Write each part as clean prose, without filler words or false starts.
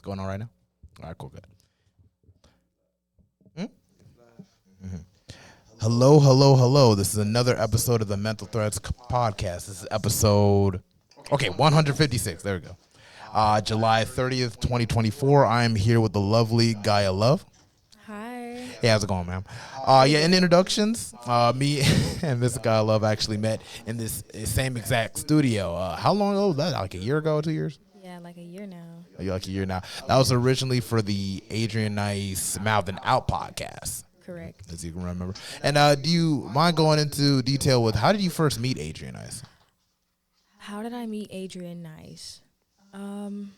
going on right now? All right, cool, good. Mm-hmm. Hello, hello, hello. This is another episode of the Mental Threads podcast. This is episode, 156. There we go. July 30th, 2024. I am here with the lovely Guyah Love. Hi. Hey, how's it going, ma'am? In introductions, me and Miss Guyah Love actually met in this same exact studio. How long ago was that? Like a year ago, 2 years? Yeah, like a year now. Like a year now. That was originally for the Adrian Nice Mouth and Out podcast. Correct. As you can remember. And do you mind going into detail with how did you first meet Adrian Nice? How did I meet Adrian Nice? Damn,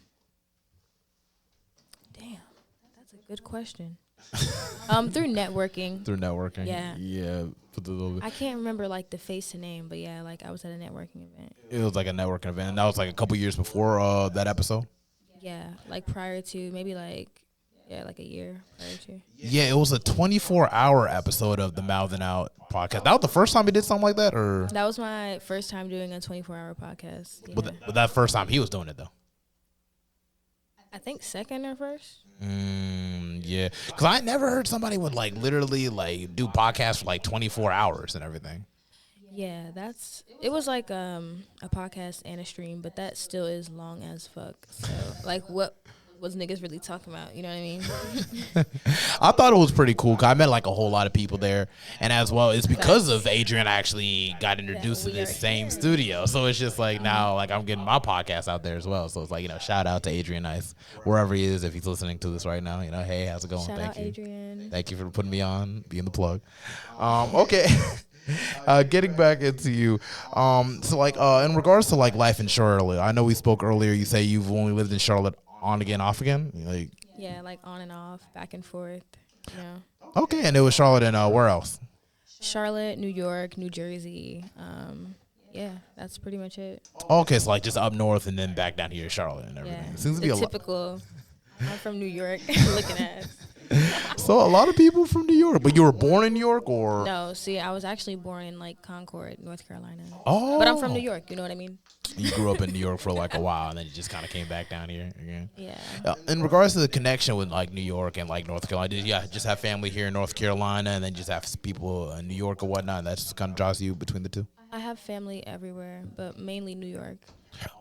that's a good question. Through networking. Through networking. Yeah. Yeah. I can't remember like the face and name, but yeah, like I was at a networking event. It was like a networking event. And that was like a couple years before that episode. Yeah, like prior to maybe like a year prior to. Yeah, it was a 24-hour episode of the Mouth and Out podcast. That was the first time he did something like that, or That was my first time doing a 24-hour podcast. Yeah. but that first time he was doing it though. I think second or first. Yeah, because I never heard somebody would like literally like do podcasts for like 24 hours and everything. Yeah, it was like a podcast and a stream, but that still is long as fuck. So like what was niggas really talking about? You know what I mean? I thought it was pretty cool because I met like a whole lot of people there, and as well, it's because of Adrian I actually got introduced to this same studio. So it's just like now, like I'm getting my podcast out there as well. So it's like shout out to Adrian Nice wherever he is if he's listening to this right now. Hey, how's it going? Shout Thank out you, Adrian. Thank you for putting me on, being the plug. Okay. Getting back into you, in regards to like life in Charlotte, I know we spoke earlier. You say you've only lived in Charlotte on again, off again, like like on and off, back and forth. Okay, and it was Charlotte and where else? Charlotte, New York, New Jersey. That's pretty much it. Okay, so like just up north and then back down here to Charlotte and everything. Yeah, It seems to be a typical. I'm from New York. Looking at. So a lot of people from New York, but you were born in New York, or No, see, I was actually born in like Concord, North Carolina. Oh, But I'm from New York. You know what I mean? You grew up in New York for like a while, and then you just kind of came back down here again. Yeah. In regards to the connection with like New York and like North Carolina, did you just have family here in North Carolina, and then just have people in New York or whatnot? And that just kind of draws you between the two. I have family everywhere, but mainly New York.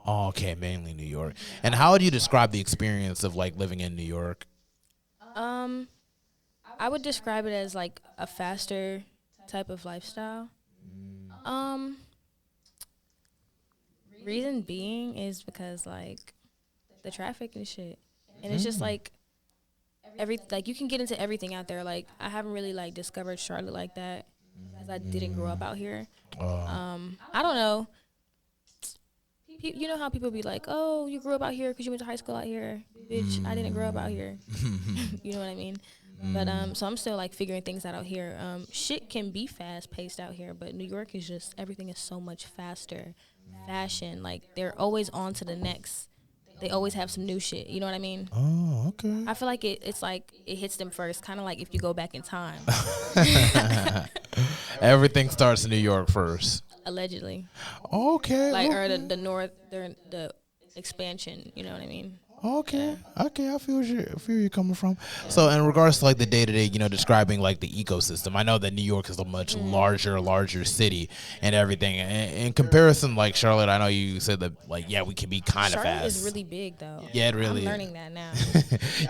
Oh, okay, mainly New York. And how would you describe the experience of like living in New York? I would describe it as like a faster type of lifestyle. Reason being is because like the traffic and shit, and it's just like you can get into everything out there. Like I haven't really like discovered Charlotte like that because I didn't grow up out here. I don't know. You know how people be like, oh, you grew up out here because you went to high school out here. Bitch, I didn't grow up out here. You know what I mean? But so I'm still like figuring things out here. Shit can be fast paced out here, but New York is just everything is so much faster. Fashion, like they're always on to the next. They always have some new shit. You know what I mean? Oh, okay. I feel like it's like it hits them first, kind of like if you go back in time. Everything starts in New York first. Allegedly. Okay. Like or the north, the expansion. You know what I mean? Okay, I feel you coming from. So in regards to like the day-to-day, describing like the ecosystem, I know that New York is a much larger city and everything. In comparison, like Charlotte, I know you said that like we can be kind of fast. Charlotte is really big though. Yeah, it really. I'm learning that now.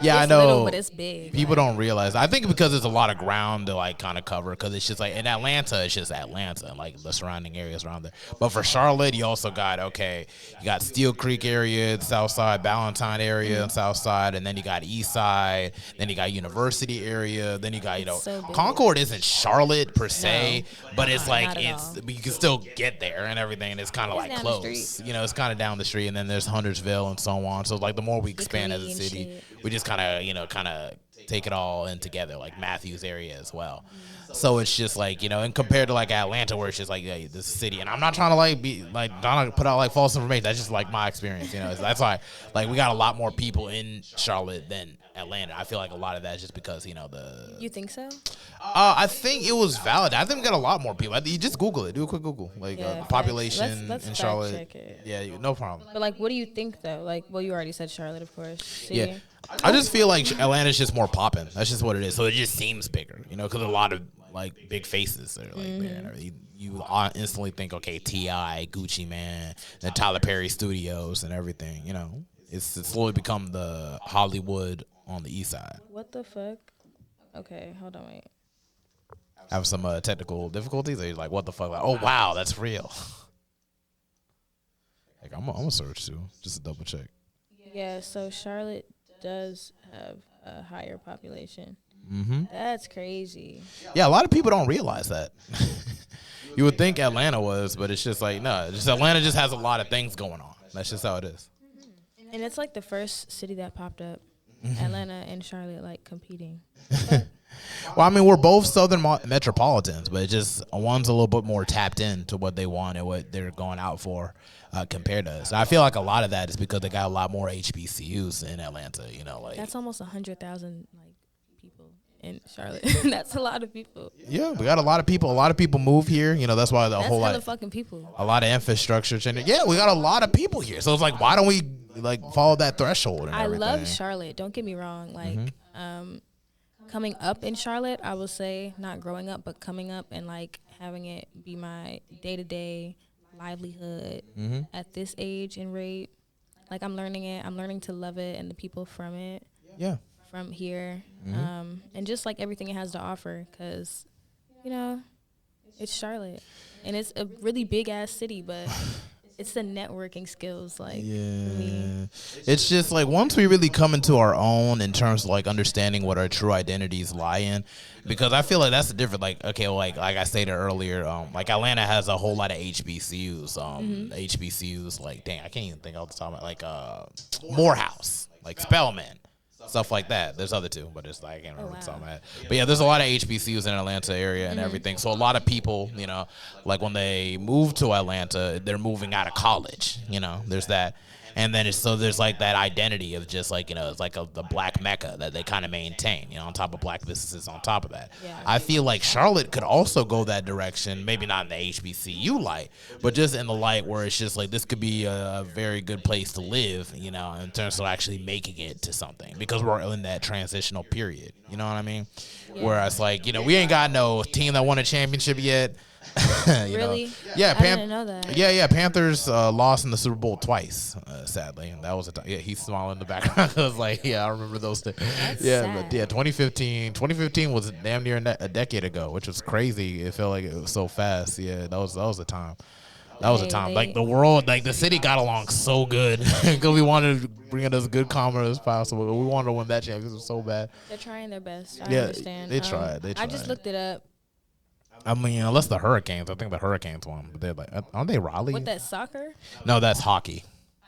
Yeah, I it's know. Little, but it's big. People don't realize. I think because there's a lot of ground to like kind of cover. Because it's just like in Atlanta, it's just Atlanta and like the surrounding areas around there. But for Charlotte, you also got you got Steel Creek area, the South Side, Ballantyne area on South Side, and then you got East Side, then you got University area, then you got so Concord isn't Charlotte per se, but it's like all. you can still get there and everything, and it's kind of like close. It's kind of down the street, and then there's Huntersville and so on. So like the more we expand as a city, we just kind of take it all in together, like Matthews area as well. So it's just like, and compared to like Atlanta, where it's just like this city, and I'm not trying to like be like trying to put out like false information. That's just like my experience, That's why like we got a lot more people in Charlotte than Atlanta. I feel like a lot of that is just because the. You think so? I think it was valid. I think we got a lot more people. You just Google it. Do a quick Google, like population let's in Charlotte. Check it. Yeah, no problem. But like, what do you think though? Like, well, you already said Charlotte, of course. See? Yeah. I just feel like Atlanta's just more popping. That's just what it is. So it just seems bigger, you know, because a lot of like big faces are like there. You instantly think, okay, T.I., Gucci Man, the Tyler Perry Studios and everything. You know, it's slowly become the Hollywood on the east side. What the fuck? Okay, hold on, wait. Have some technical difficulties. Or you're like, what the fuck? Like, oh wow, that's real. Like, I'm gonna search too, just to double check. Yeah, so Charlotte does have a higher population. Mm-hmm. That's crazy. Yeah, a lot of people don't realize that. You would think Atlanta was, but it's just like, no, just Atlanta just has a lot of things going on. That's just how it is. And it's like the first city that popped up, Atlanta and Charlotte, like competing. Well, I mean, we're both southern metropolitans, but it's just one's a little bit more tapped into what they want and what they're going out for compared to us. And I feel like a lot of that is because they got a lot more HBCUs in Atlanta. You know, like that's almost 100,000 like people in Charlotte. That's a lot of people. Yeah, we got a lot of people. A lot of people move here. You know, that's why that's whole lot of fucking people. A lot of infrastructure change. Yeah, we got a lot of people here. So it's like, why don't we like follow that threshold? And everything? I love Charlotte. Don't get me wrong. Like, coming up in Charlotte, I will say, not growing up, but coming up and like having it be my day-to-day livelihood at this age and rate. Like, I'm learning it. I'm learning to love it and the people from it. Yeah. From here. And just like everything it has to offer, because, you know, it's Charlotte. And it's a really big-ass city, but it's the networking skills, like, for me. It's just like once we really come into our own in terms of like understanding what our true identities lie in, because I feel like that's the difference. Like, okay, well, like I stated earlier, like Atlanta has a whole lot of HBCUs. HBCUs, like, dang, I can't even think off the top of my, like Morehouse, like Spelman. Stuff like that. There's other two, but it's like I can't remember what I'm at. But yeah, there's a lot of HBCUs in Atlanta area and everything. So a lot of people, you know, like when they move to Atlanta, they're moving out of college. You know, there's that. And then there's like that identity of just like, you know, it's like the black mecca that they kind of maintain, you know, on top of black businesses on top of that. Yeah. I feel like Charlotte could also go that direction, maybe not in the HBCU light, but just in the light where it's just like this could be a very good place to live, you know, in terms of actually making it to something, because we're in that transitional period. You know what I mean? Yeah. Whereas like, you know, we ain't got no team that won a championship yet. Really? Know? Yeah, I didn't know that. Yeah. Panthers lost in the Super Bowl twice, sadly. And that was yeah. He's smiling in the background. I was like, yeah, I remember those things. That's yeah, sad. But yeah, 2015 was damn near a decade ago, which was crazy. It felt like it was so fast. Yeah, that was a time. That was a time. Like the world, like the city got along so good because we wanted to bring it as good commerce as possible. We wanted to win that championship so bad. They're trying their best. I understand. They tried. I just looked it up. I mean, unless the Hurricanes. I think the Hurricanes won. But they're like, aren't they Raleigh? What, that soccer? No, that's hockey.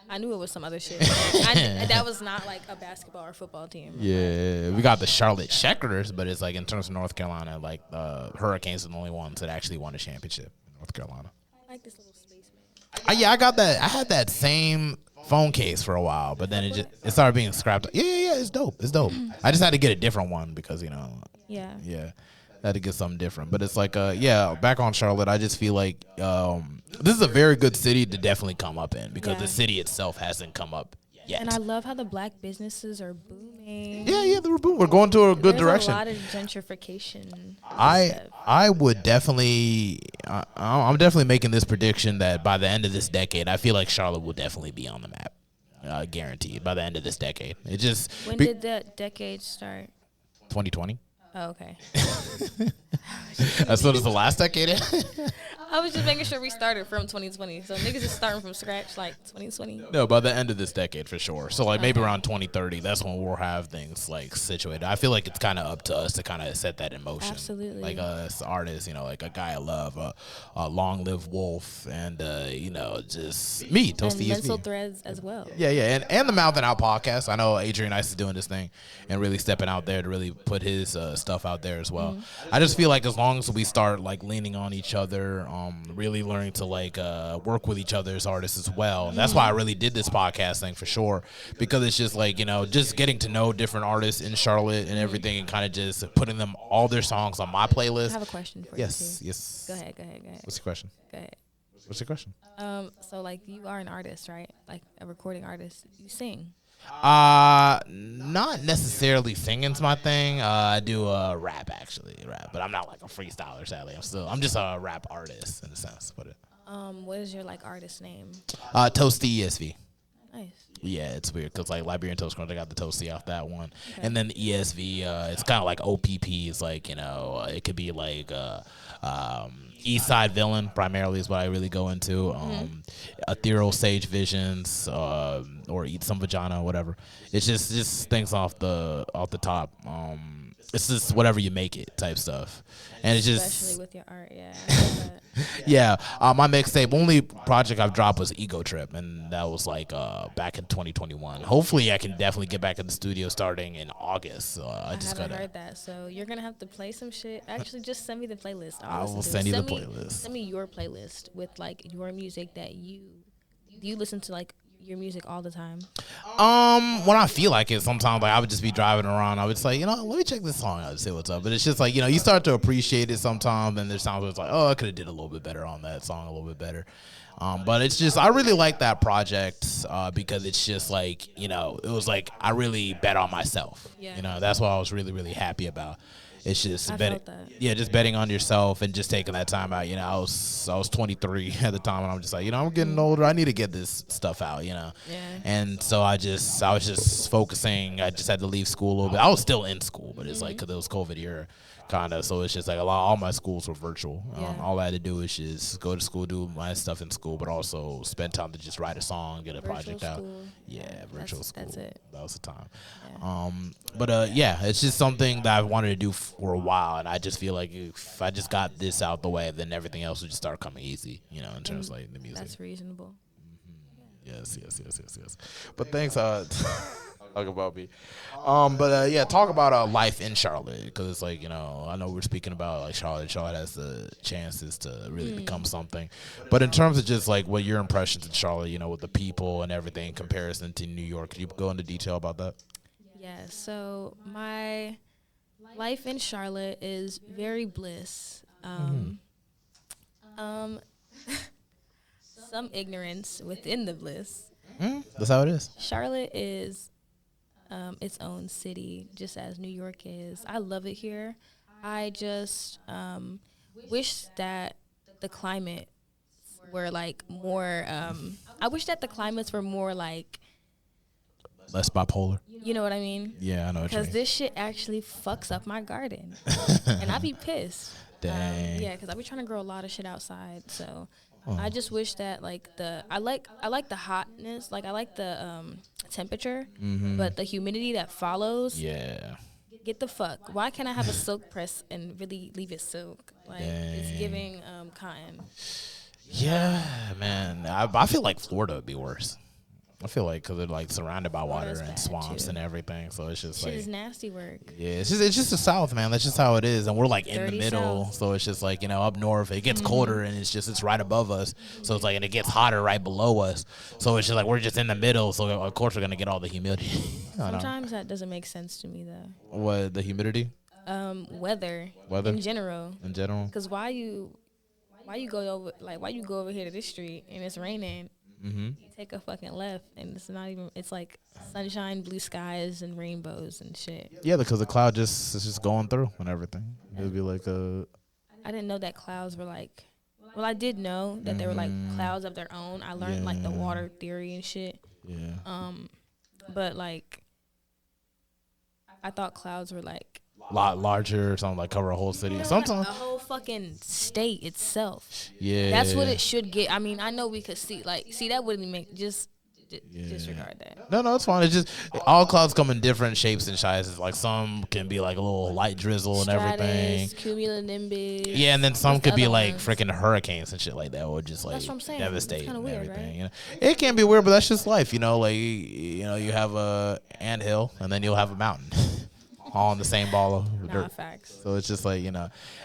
I knew it was some other shit. That was not like a basketball or football team. Yeah, we got the Charlotte Checkers, but it's like in terms of North Carolina, like Hurricanes are the only ones that actually won a championship in North Carolina. I like this little spaceman. Yeah, I got that. I had that same phone case for a while, but then it started being scrapped. Yeah, it's dope. It's dope. I just had to get a different one because, you know. Yeah. Had to get something different, but it's like back on Charlotte, I just feel like this is a very good city to definitely come up in, because the city itself hasn't come up yet. And I love how the black businesses are booming. Yeah, they're booming. We're going to a good direction. There's a lot of gentrification. I would definitely I'm definitely making this prediction that by the end of this decade, I feel like Charlotte will definitely be on the map, guaranteed by the end of this decade. It just when did that decade start? 2020. Oh, okay. As soon as the last decade. I was just making sure we started from 2020. So niggas is starting from scratch like 2020. No, by the end of this decade for sure. So like maybe around 2030, that's when we'll have things like situated. I feel like it's kind of up to us to kind of set that in motion. Absolutely. Like as artists, you know, like a Guyah Love, Long Live Wolf, and you know, just me, Toasty and Mental Threads as well. Yeah, and the Mouth and Out podcast. I know Adrian Ice is doing this thing and really stepping out there to really put his stuff out there as well. I just feel like as long as we start like leaning on each other, really learning to like work with each other as artists as well. And that's why I really did this podcast thing for sure, because it's just like, you know, just getting to know different artists in Charlotte and everything, and kind of just putting them all their songs on my playlist. I have a question for you. Yes. Go ahead. What's your question? Go ahead. What's your question? So like you are an artist, right? Like a recording artist. You sing. No, not necessarily singing's my thing. I do rap actually, but I'm not like a freestyler. Sadly, I'm just a rap artist in a sense. But what is your like artist name? Toasty ESV. Nice. Yeah, it's weird because like Liberian Toast Crunch, I got the Toasty off that one, and then the ESV, it's kind of like OPP. It's like it could be like East Side Villain primarily is what I really go into. Ethereal Sage Visions, or Eat Some Vagina, whatever. It's just things off the top. It's just whatever you make it type stuff, and it's just especially with your art. Yeah. I love that. yeah, my mixtape only project I've dropped was Ego Trip, and that was like back in 2021. Hopefully, I can definitely get back in the studio starting in August. I just haven't heard that, so you're gonna have to play some shit. Actually, just send me the playlist. I will send you the playlist. Send me your playlist with like your music that do you listen to like your music all the time? When I feel like it, sometimes like I would just be driving around. I would just like, let me check this song out and see what's up. But it's just like, you start to appreciate it sometimes, and there's times where it's like, oh, I could have did a little bit better on that song, a little bit better. But it's just, I really like that project because it's just like, it was like I really bet on myself. Yeah. That's what I was really, really happy about. It's just betting, just betting on yourself and just taking that time out. I was 23 at the time, and I'm just like, I'm getting older. I need to get this stuff out, Yeah. And so I was just focusing. I just had to leave school a little bit. I was still in school, but it's like because it was COVID year, kind of. So it's just like all my schools were virtual. All I had to do is just go to school, do my stuff in school, but also spend time to just write a song, get a project out. Yeah, virtual school. That's it. That was the time. Yeah. But it's just something that I wanted to do for a while, and I just feel like if I just got this out the way, then everything else would just start coming easy, in terms of like the music. That's reasonable. Yes. But thanks, talk about me. Talk about life in Charlotte, because it's like, I know we're speaking about like Charlotte. Charlotte has the chances to really become something, but in terms of just like what your impressions in Charlotte, with the people and everything in comparison to New York, could you go into detail about that? Yeah. So my life in Charlotte is very bliss. Some ignorance within the bliss. That's how it is. Charlotte is its own city, just as New York is. I love it here. I just wish that the climate were like more. I wish that the climates were more like less bipolar. You know what I mean? Yeah, I know what you mean. Because this shit actually fucks up my garden, and I be pissed. Dang. Because I be trying to grow a lot of shit outside, so. I just wish that like I like the hotness, like I like the temperature, but the humidity that follows. Yeah. Get the fuck. Why can't I have a silk press and really leave it silk? Like it's giving cotton. Yeah, man. I feel like Florida would be worse. I feel like because they're like surrounded by water and swamps and everything, so it's just shit like is nasty work. Yeah, it's just the South, man. That's just how it is, and we're like in the middle, South. so it's just like up north it gets colder, and it's right above us, so it's like and it gets hotter right below us, so it's just like we're just in the middle, so of course we're gonna get all the humidity. Sometimes that doesn't make sense to me though. What, the humidity? Weather in general. Because why you go over here to this street and it's raining. You take a fucking left and it's not even. It's like sunshine, blue skies, and rainbows and shit. Yeah, because the cloud is just going through and everything. It'd be like I didn't know that clouds were like. Well, I did know that they were like clouds of their own. I learned like the water theory and shit. Yeah. But like, I thought clouds were like a lot larger or something, like cover a whole city. Sometimes a whole fucking state itself. Yeah, that's what it should get. I mean, I know we could see that wouldn't make disregard that. No, it's fine. It's just all clouds come in different shapes and sizes. Like some can be like a little light drizzle and everything. Cumulonimbus. Yeah, and then some could be like freaking hurricanes and shit like that, or just like devastate and weird, everything. Right? It can be weird, but that's just life. Like you have a anthill and then you'll have a mountain. All in the same ball of dirt. Facts. So it's just like,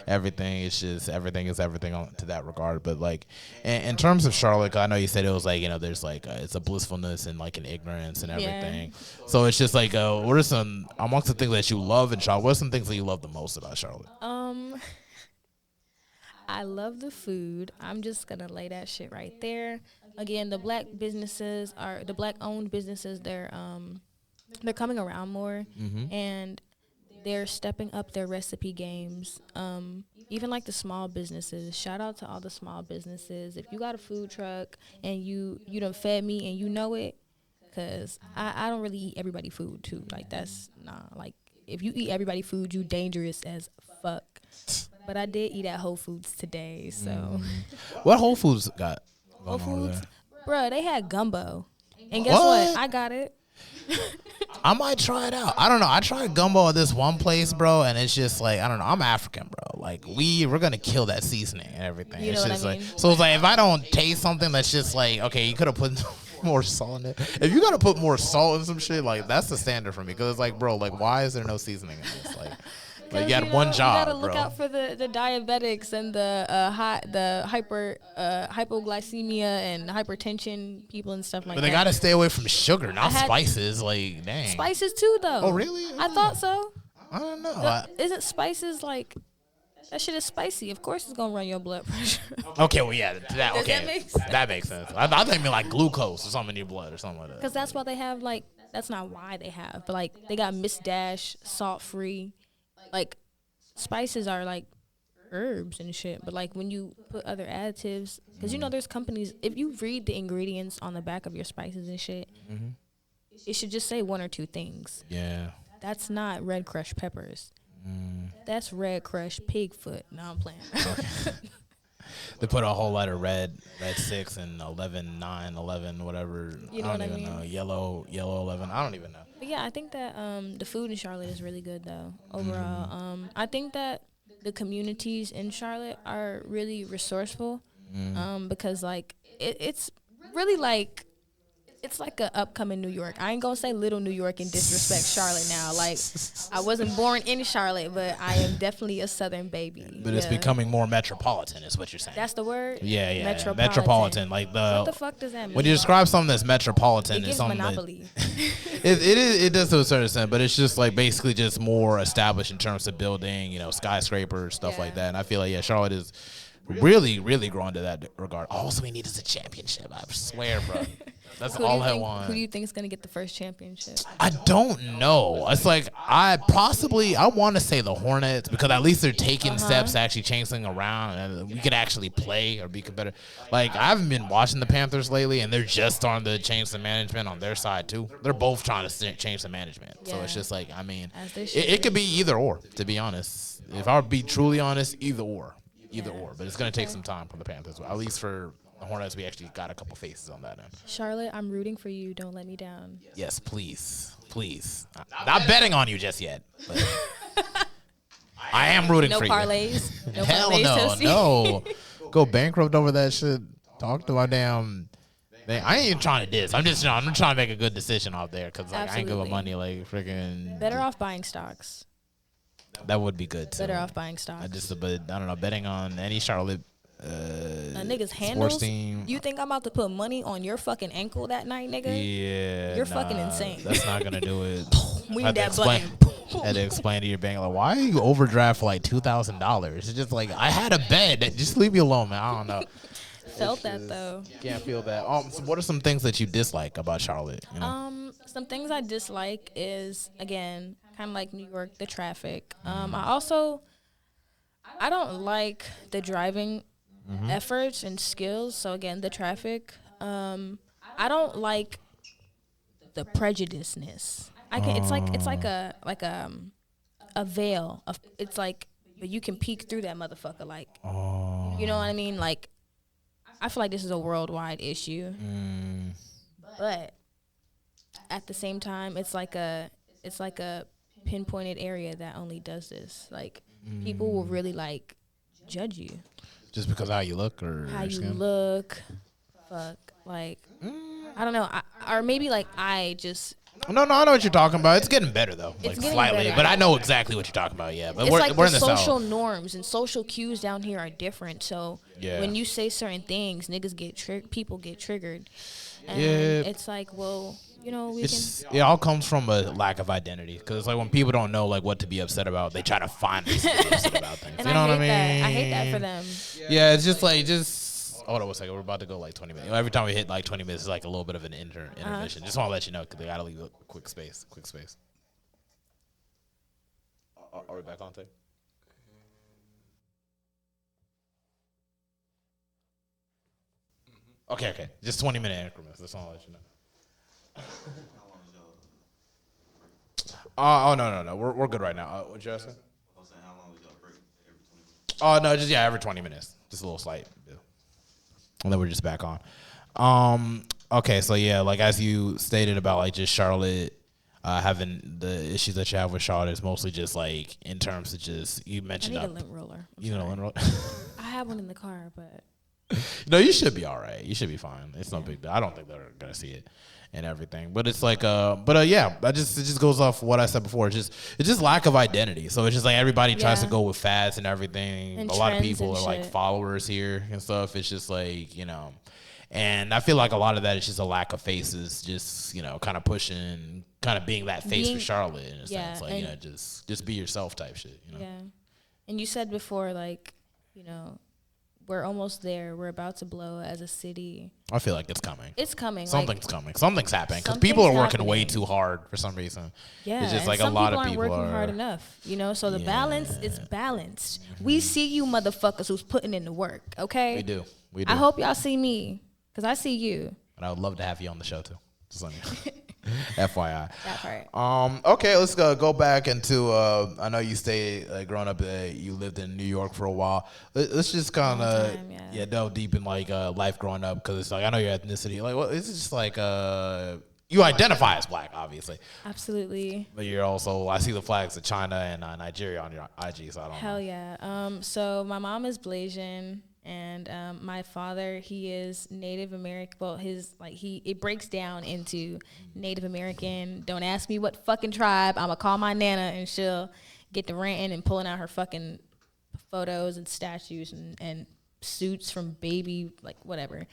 everything is everything to that regard. But like in terms of Charlotte, I know you said it was like, there's like it's a blissfulness and like an ignorance and everything. Yeah. So it's just like what are some amongst the things that you love in Charlotte? What are some things that you love the most about Charlotte? I love the food. I'm just gonna lay that shit right there. Again, the black owned businesses, they're they're coming around more, and they're stepping up their recipe games. Even like the small businesses. Shout out to all the small businesses. If you got a food truck and you done fed me and you know it, because I don't really eat everybody food too. Like that's like if you eat everybody food, you dangerous as fuck. But I did eat at Whole Foods today, so. What Whole Foods got? Whole Foods, bro, they had gumbo, and guess what? I got it. I might try it out. I don't know. I tried gumbo at this one place, bro, and it's just like I don't know. I'm African, bro. Like we're gonna kill that seasoning and everything. You know it's what just I mean? like so. It's like if I don't taste something that's just like okay, you could have put more salt in it. If you gotta put more salt in some shit, like that's the standard for me. Because it's like, bro, like why is there no seasoning in this? Like you had one job, you gotta look bro. out for the diabetics and the hypoglycemia and hypertension people and stuff like that. But they gotta stay away from sugar, not spices. Like dang. Spices too, though. Oh really? I thought so. I don't know. Isn't spices like that shit is spicy? Of course, it's gonna run your blood pressure. Okay, well yeah, That makes sense? That makes sense. I thought they mean like glucose or something in your blood or something like that. Because that's why they have like that's not why they have, but like they got Miss Dash salt free. Like, spices are, like, herbs and shit. But, like, when you put other additives... Because, you know, there's companies... If you read the ingredients on the back of your spices and shit, it should just say one or two things. Yeah. That's not red crushed peppers. That's red crushed pig foot. No, I'm playing. Okay. They put a whole lot of red 6 and 11, 9, 11, whatever. You know I don't what I even mean? know. Yellow 11. I don't even know. But yeah, I think that the food in Charlotte is really good, though, overall. I think that the communities in Charlotte are really resourceful because, like, it's really, like, it's like a upcoming New York. I ain't gonna say little New York and disrespect Charlotte now. Like, I wasn't born in Charlotte, but I am definitely a Southern baby. But it's becoming more metropolitan, is what you're saying. That's the word? Yeah. Metropolitan. Like what the fuck does that mean? When you describe something that's metropolitan, it gives it's something monopoly. It does to a certain extent, but it's just like basically just more established in terms of building, you know, skyscrapers, stuff like that. And I feel like Charlotte is really, really growing to that regard. All we need is a championship. I swear, bro. That's all I want. Who do you think is going to get the first championship? I don't know. It's like I want to say the Hornets because at least they're taking steps to actually change things around and we could actually play or be competitive. Like I haven't been watching the Panthers lately and they're just starting to change the management on their side too. They're both trying to change the management. Yeah. So it's just like, I mean, it could be either or, to be honest. If I would be truly honest, either or. But it's going to take some time from the Panthers. At least for the Hornets, we actually got a couple faces on that end. Charlotte, I'm rooting for you. Don't let me down. Yes, please. Not betting on you just yet. But I am rooting for parlays. you. Hell no. Go bankrupt over that shit. Talk to my damn thing. I ain't even trying to diss. I'm trying to make a good decision out there because like, I ain't giving money like freaking. Better off buying stocks. That would be good too. Better off buying stocks. I don't know, betting on any Charlotte a nigga's handles. Team. You think I'm about to put money on your fucking ankle that night, nigga? Yeah. You're fucking insane. That's not gonna do it. We need that button. Had to explain to your bank like, why are you overdraft for like $2,000? It's just like I had a bed. Just leave me alone, man. I don't know. Felt that though. Can't feel that. So what are some things that you dislike about Charlotte? You know? Some things I dislike is again kind of like New York, the traffic. I don't like the driving efforts and skills. So again, the traffic. I don't like the prejudiceness. It's like a veil of. It's like, but you can peek through that motherfucker. Like, you know what I mean? Like, I feel like this is a worldwide issue, but at the same time, it's like a pinpointed area that only does this. Like, people will really like judge you just because of how you look or how you look. Fuck, like I don't know, or maybe like I just. No, I know what you're talking about. It's getting better though, like slightly. Better. But I know exactly what you're talking about. Yeah, but it's we're like in the social South. norms and social cues down here are different. So when you say certain things, niggas get people get triggered, and it's like, well, you know, it all comes from a lack of identity. Because it's like when people don't know like what to be upset about, they try to find reasons to be upset about things. And you know what I mean? I hate that for them. Yeah, it's just like hold on 1 second. We're about to go like 20 minutes. Every time we hit like 20 minutes, it's like a little bit of an intermission. Just want to let you know because they gotta leave a quick space. Are we back on tape? Okay. Just 20-minute increments. That's all I'll let you know. Oh no. We're good right now. What you asking? I was saying, how long was y'all break? Every 20 minutes? Oh no, every 20 minutes. Just a little slight bit. And then we're just back on. Okay, so yeah, like as you stated about like just Charlotte having the issues that you have with Charlotte is mostly just like in terms of just you mentioned. I need a lint roller. You know, lint roller. I have one in the car, but no, you should be all right. You should be fine. It's no big deal. I don't think they're gonna see it and everything. But it's like yeah, it just goes off what I said before. It's just lack of identity. So it's just like everybody tries to go with fads and everything. And a lot of people are shit. like followers here and stuff. It's just like, you know, and I feel like a lot of that is just a lack of faces, just, you know, kind of pushing, kind of being that face for Charlotte in a sense. Like, you know, just be yourself type shit, you know? Yeah. And you said before, like, you know, we're almost there. We're about to blow as a city. I feel like it's coming. It's coming. Something's coming. Something's happening because people are working way too hard for some reason. Yeah, it's just like a lot of people aren't working hard enough. You know, so the balance is balanced. We see you motherfuckers who's putting in the work. Okay, we do. I hope y'all see me because I see you. And I would love to have you on the show too. Just let me. FYI. That part. Okay, let's go back into. I know you stayed growing up. You lived in New York for a while. Let's just kind of delve deep in like life growing up because it's like I know your ethnicity. Like, it's just like you identify as black, obviously. Absolutely. But you're also I see the flags of China and Nigeria on your IG. So I don't. Hell yeah. So my mom is Blasian. And my father, he is Native American. Well, it breaks down into Native American. Don't ask me what fucking tribe. I'ma call my nana and she'll get to ranting and pulling out her fucking photos and statues and suits from baby, like whatever.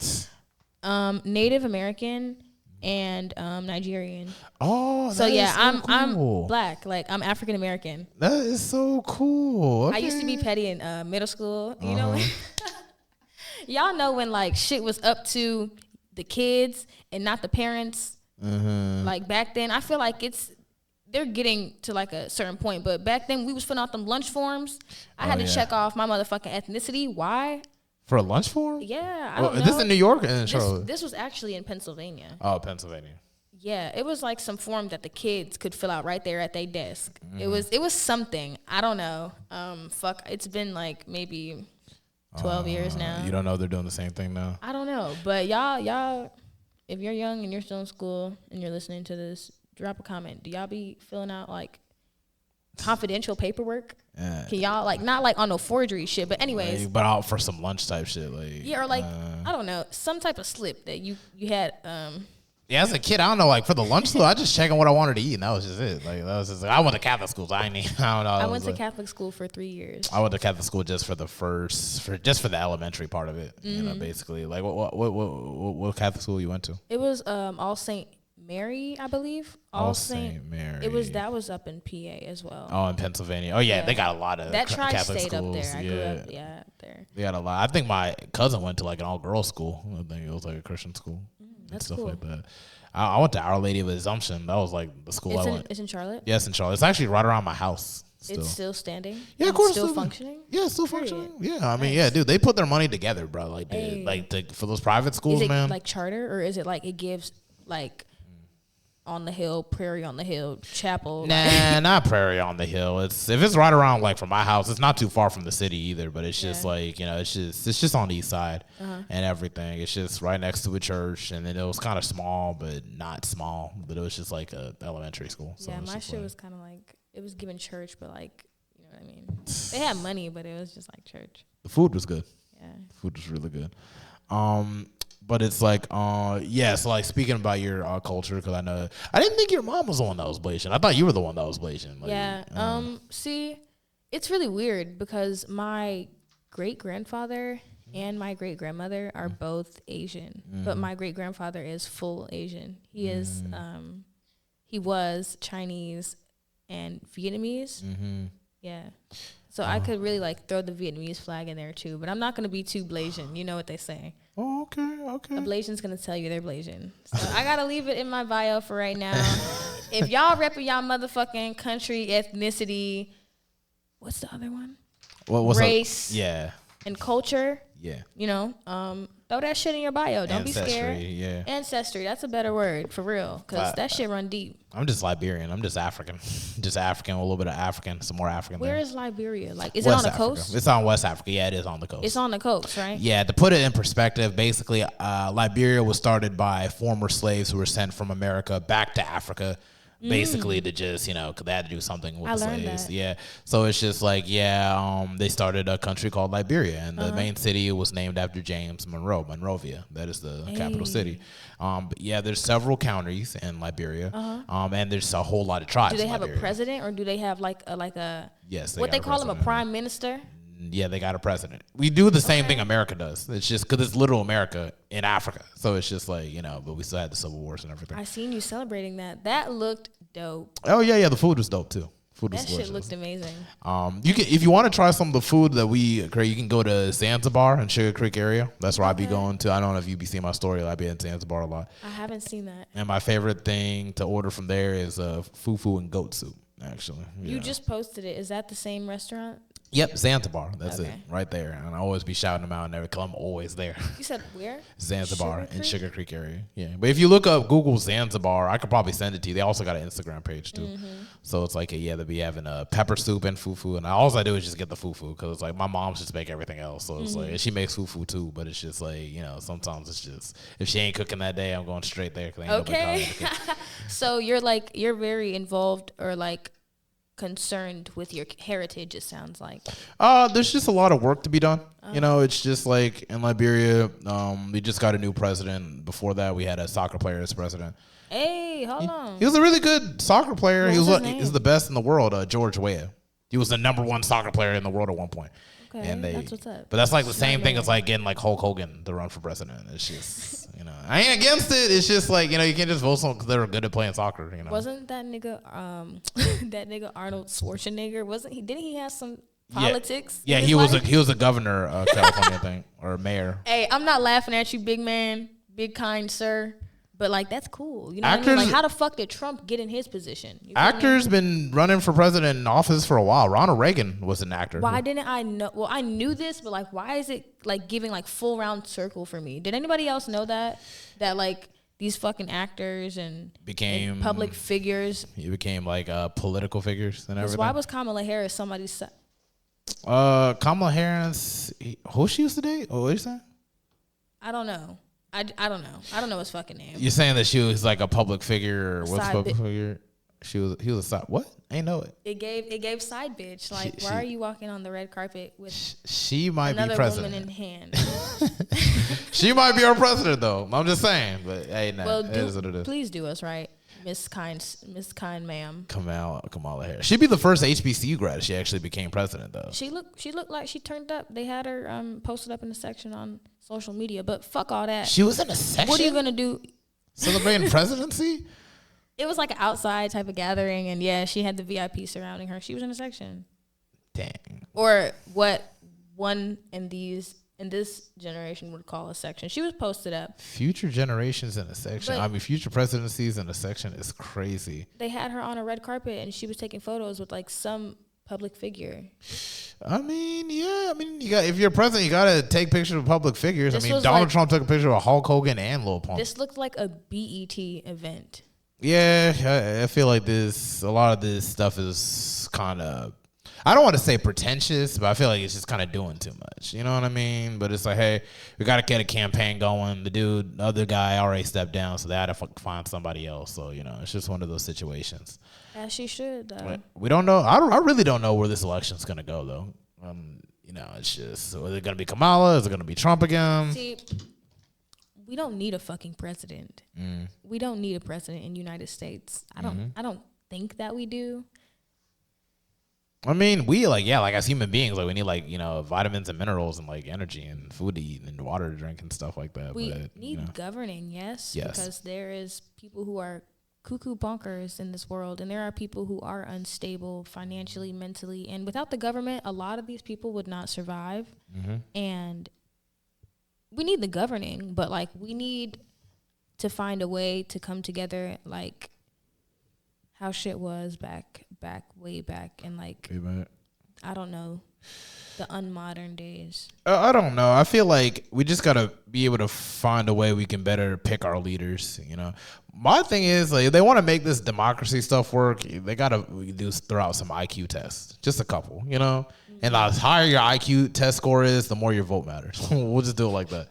Native American and Nigerian. Oh, so yeah, cool. I'm black. Like I'm African American. That is so cool. Okay. I used to be petty in middle school. You know. Y'all know when like shit was up to the kids and not the parents. Like back then, I feel like they're getting to like a certain point. But back then, we was filling out them lunch forms. I had to check off my motherfucking ethnicity. Why? For a lunch form? Yeah, I don't know. Is this in New York or in Charlotte? This was actually in Pennsylvania. Oh, Pennsylvania. Yeah, it was like some form that the kids could fill out right there at their desk. It was something. I don't know. It's been like maybe 12 years now. You don't know they're doing the same thing now? I don't know. But y'all, if you're young and you're still in school and you're listening to this, drop a comment. Do y'all be filling out like confidential paperwork? Can y'all like not like on no forgery shit, but anyways. But out for some lunch type shit. Like yeah, or like I don't know, some type of slip that you had yeah, as a kid, I don't know, like for the lunch school, I just checking what I wanted to eat, and that was just it. Like that was just like, I went to Catholic school, so I don't know. I went to Catholic school for 3 years. I went to Catholic school just for the elementary part of it, you know, basically. Like what Catholic school you went to? It was All Saint Mary, I believe. All Saint Mary. That was up in PA as well. Oh, in Pennsylvania. Oh yeah, they got a lot of that Catholic stayed schools. up there. I grew up there. They got a lot. I think my cousin went to like an all girls school. I think it was like a Christian school. That's stuff cool. like that. I went to Our Lady of Assumption. That was like the school I went. It's in Charlotte? Yes, in Charlotte. It's actually right around my house. Still. It's still standing? Yeah, of course. Still functioning? Yeah, it's still functioning. Yeah, I mean, yeah, dude, they put their money together, bro. Like, for those private schools, is it man. Like charter, or is it like it gives like on the hill, Prairie on the Hill, chapel? Nah, not Prairie on the Hill. If it's right around like from my house, it's not too far from the city either. But it's just like, you know, it's just on the east side and everything. It's just right next to a church, and then it was kind of small, but not small. But it was just like a elementary school. So yeah, my shit was kind of like it was given church, but like you know what I mean. They had money, but it was just like church. The food was good. Yeah, the food was really good. But it's like, so like speaking about your culture, because I know I didn't think your mom was the one that was Blasian. I thought you were the one that was Blasian. Like, yeah. See, it's really weird because my great grandfather and my great grandmother are both Asian, but my great grandfather is full Asian. He is, he was Chinese and Vietnamese. Yeah. So I could really like throw the Vietnamese flag in there too, but I'm not gonna be too Blasian. You know what they say. Oh, okay. A Blasian's gonna tell you they're Blasian. So I gotta leave it in my bio for right now. If y'all repping y'all motherfucking country, ethnicity, what's the other one? What's race, yeah, and culture. Yeah. You know, throw that shit in your bio. Don't be scared. Yeah. Ancestry. That's a better word for real, because that shit run deep. I'm just Liberian. I'm just African. Just African, a little bit of African, some more African. Where is Liberia? Like, is it on the coast? It's on West Africa. Yeah, it is on the coast. It's on the coast, right? Yeah. To put it in perspective, basically, Liberia was started by former slaves who were sent from America back to Africa. Basically to just, cause they had to do something with the slaves. That. Yeah. So it's just like, they started a country called Liberia, and the main city was named after James Monrovia. That is the capital city. But yeah, there's several counties in Liberia. And there's a whole lot of tribes. Do they have a president, or do they have like a yes, what they call him, a prime minister? Yeah, they got a president. We do the same thing America does. It's just because it's little America in Africa. So it's just like, but we still had the civil wars and everything. I seen you celebrating that. That looked dope. Oh, yeah. The food was dope, too. That shit looked amazing. You can, if you want to try some of the food that we create, you can go to Zanzibar in Sugar Creek area. That's where I be going to. I don't know if you be seeing my story. I be in Zanzibar a lot. I haven't seen that. And my favorite thing to order from there is fufu and goat soup, actually. Yeah. You just posted it. Is that the same restaurant? Yep, Zanzibar. That's it, right there. And I always be shouting them out and everything. I'm always there. You said where? Zanzibar in Sugar Creek area. Yeah, but if you look up Google Zanzibar, I could probably send it to you. They also got an Instagram page too. So it's like, they'll be having a pepper soup and fufu. And all I do is just get the fufu because it's like my mom just make everything else. So it's like, and she makes fufu too. But it's just like, sometimes it's just, if she ain't cooking that day, I'm going straight there. Cause ain't okay. So you're very involved or like concerned with your heritage, it sounds like. There's just a lot of work to be done. It's just like in Liberia, we just got a new president. Before that, we had a soccer player as president. Hey, hold on. He was a really good soccer player. What was his name? He's the best in the world, George Weah. He was the #1 soccer player in the world at one point. Okay, and that's what's up. But that's like the same thing as like getting like Hulk Hogan to run for president. It's just, I ain't against it. It's just like, you can't just vote someone because they were good at playing soccer. Wasn't that nigga, that nigga Arnold Schwarzenegger? Didn't he have some politics? Yeah, he was a governor of California, I think, or mayor. Hey, I'm not laughing at you, big man, big kind sir. But, like, that's cool. You know what I mean? Like, how the fuck did Trump get in his position? Actors been running for president in office for a while. Ronald Reagan was an actor. Why didn't I know? Well, I knew this, but, like, why is it, like, giving, like, full round circle for me? Did anybody else know that? That, like, these fucking actors and public figures. He became, like, political figures and everything. Why was Kamala Harris somebody's son? Kamala Harris, who she used to date? What are you saying? I don't know. I don't know. I don't know his fucking name. You're saying that she was like a public figure, or what's a public figure? He was a side. What? I ain't know it. It gave side bitch. Like, why are you walking on the red carpet with she might another be president woman in hand? She might be our president though. I'm just saying. But hey, nah, well, it is what it is. Please do us right, Miss Kind ma'am. Kamala Harris. She'd be the first HBCU grad. She actually became president though. She looked like she turned up. They had her posted up in the section on social media, but fuck all that. She was in a section? What are you gonna do? Celebrating presidency? It was like an outside type of gathering, and yeah, she had the VIP surrounding her. She was in a section. Dang. Or what one in this generation would call a section. She was posted up. Future generations in a section. But future presidencies in a section is crazy. They had her on a red carpet, and she was taking photos with like some public figure. If you're president, you gotta take pictures of public figures. Donald Trump took a picture of Hulk Hogan and Lil Pump. This looked like a BET event. Yeah, I feel like a lot of this stuff is kind of, I don't want to say pretentious, but I feel like it's just kind of doing too much. You know what I mean? But it's like, hey, we got to get a campaign going. The other guy already stepped down, so they had to find somebody else. So, it's just one of those situations. As she should, though. We don't know. I really don't know where this election's going to go, though. It's just, is it going to be Kamala? Is it going to be Trump again? See, we don't need a fucking president. We don't need a president in the United States. I don't think that we do. We as human beings, we need vitamins and minerals and energy and food to eat and water to drink and stuff like that. We need governing, yes, because there is people who are cuckoo bonkers in this world, and there are people who are unstable financially, mentally, and without the government, a lot of these people would not survive. And we need the governing, but like we need to find a way to come together, like how shit was way back, and like I don't know, the unmodern days. I don't know. I feel like we just gotta be able to find a way we can better pick our leaders. You know, my thing is like if they want to make this democracy stuff work, they gotta throw out some IQ tests, just a couple. You know, and the higher your IQ test score is, the more your vote matters. We'll just do it like that.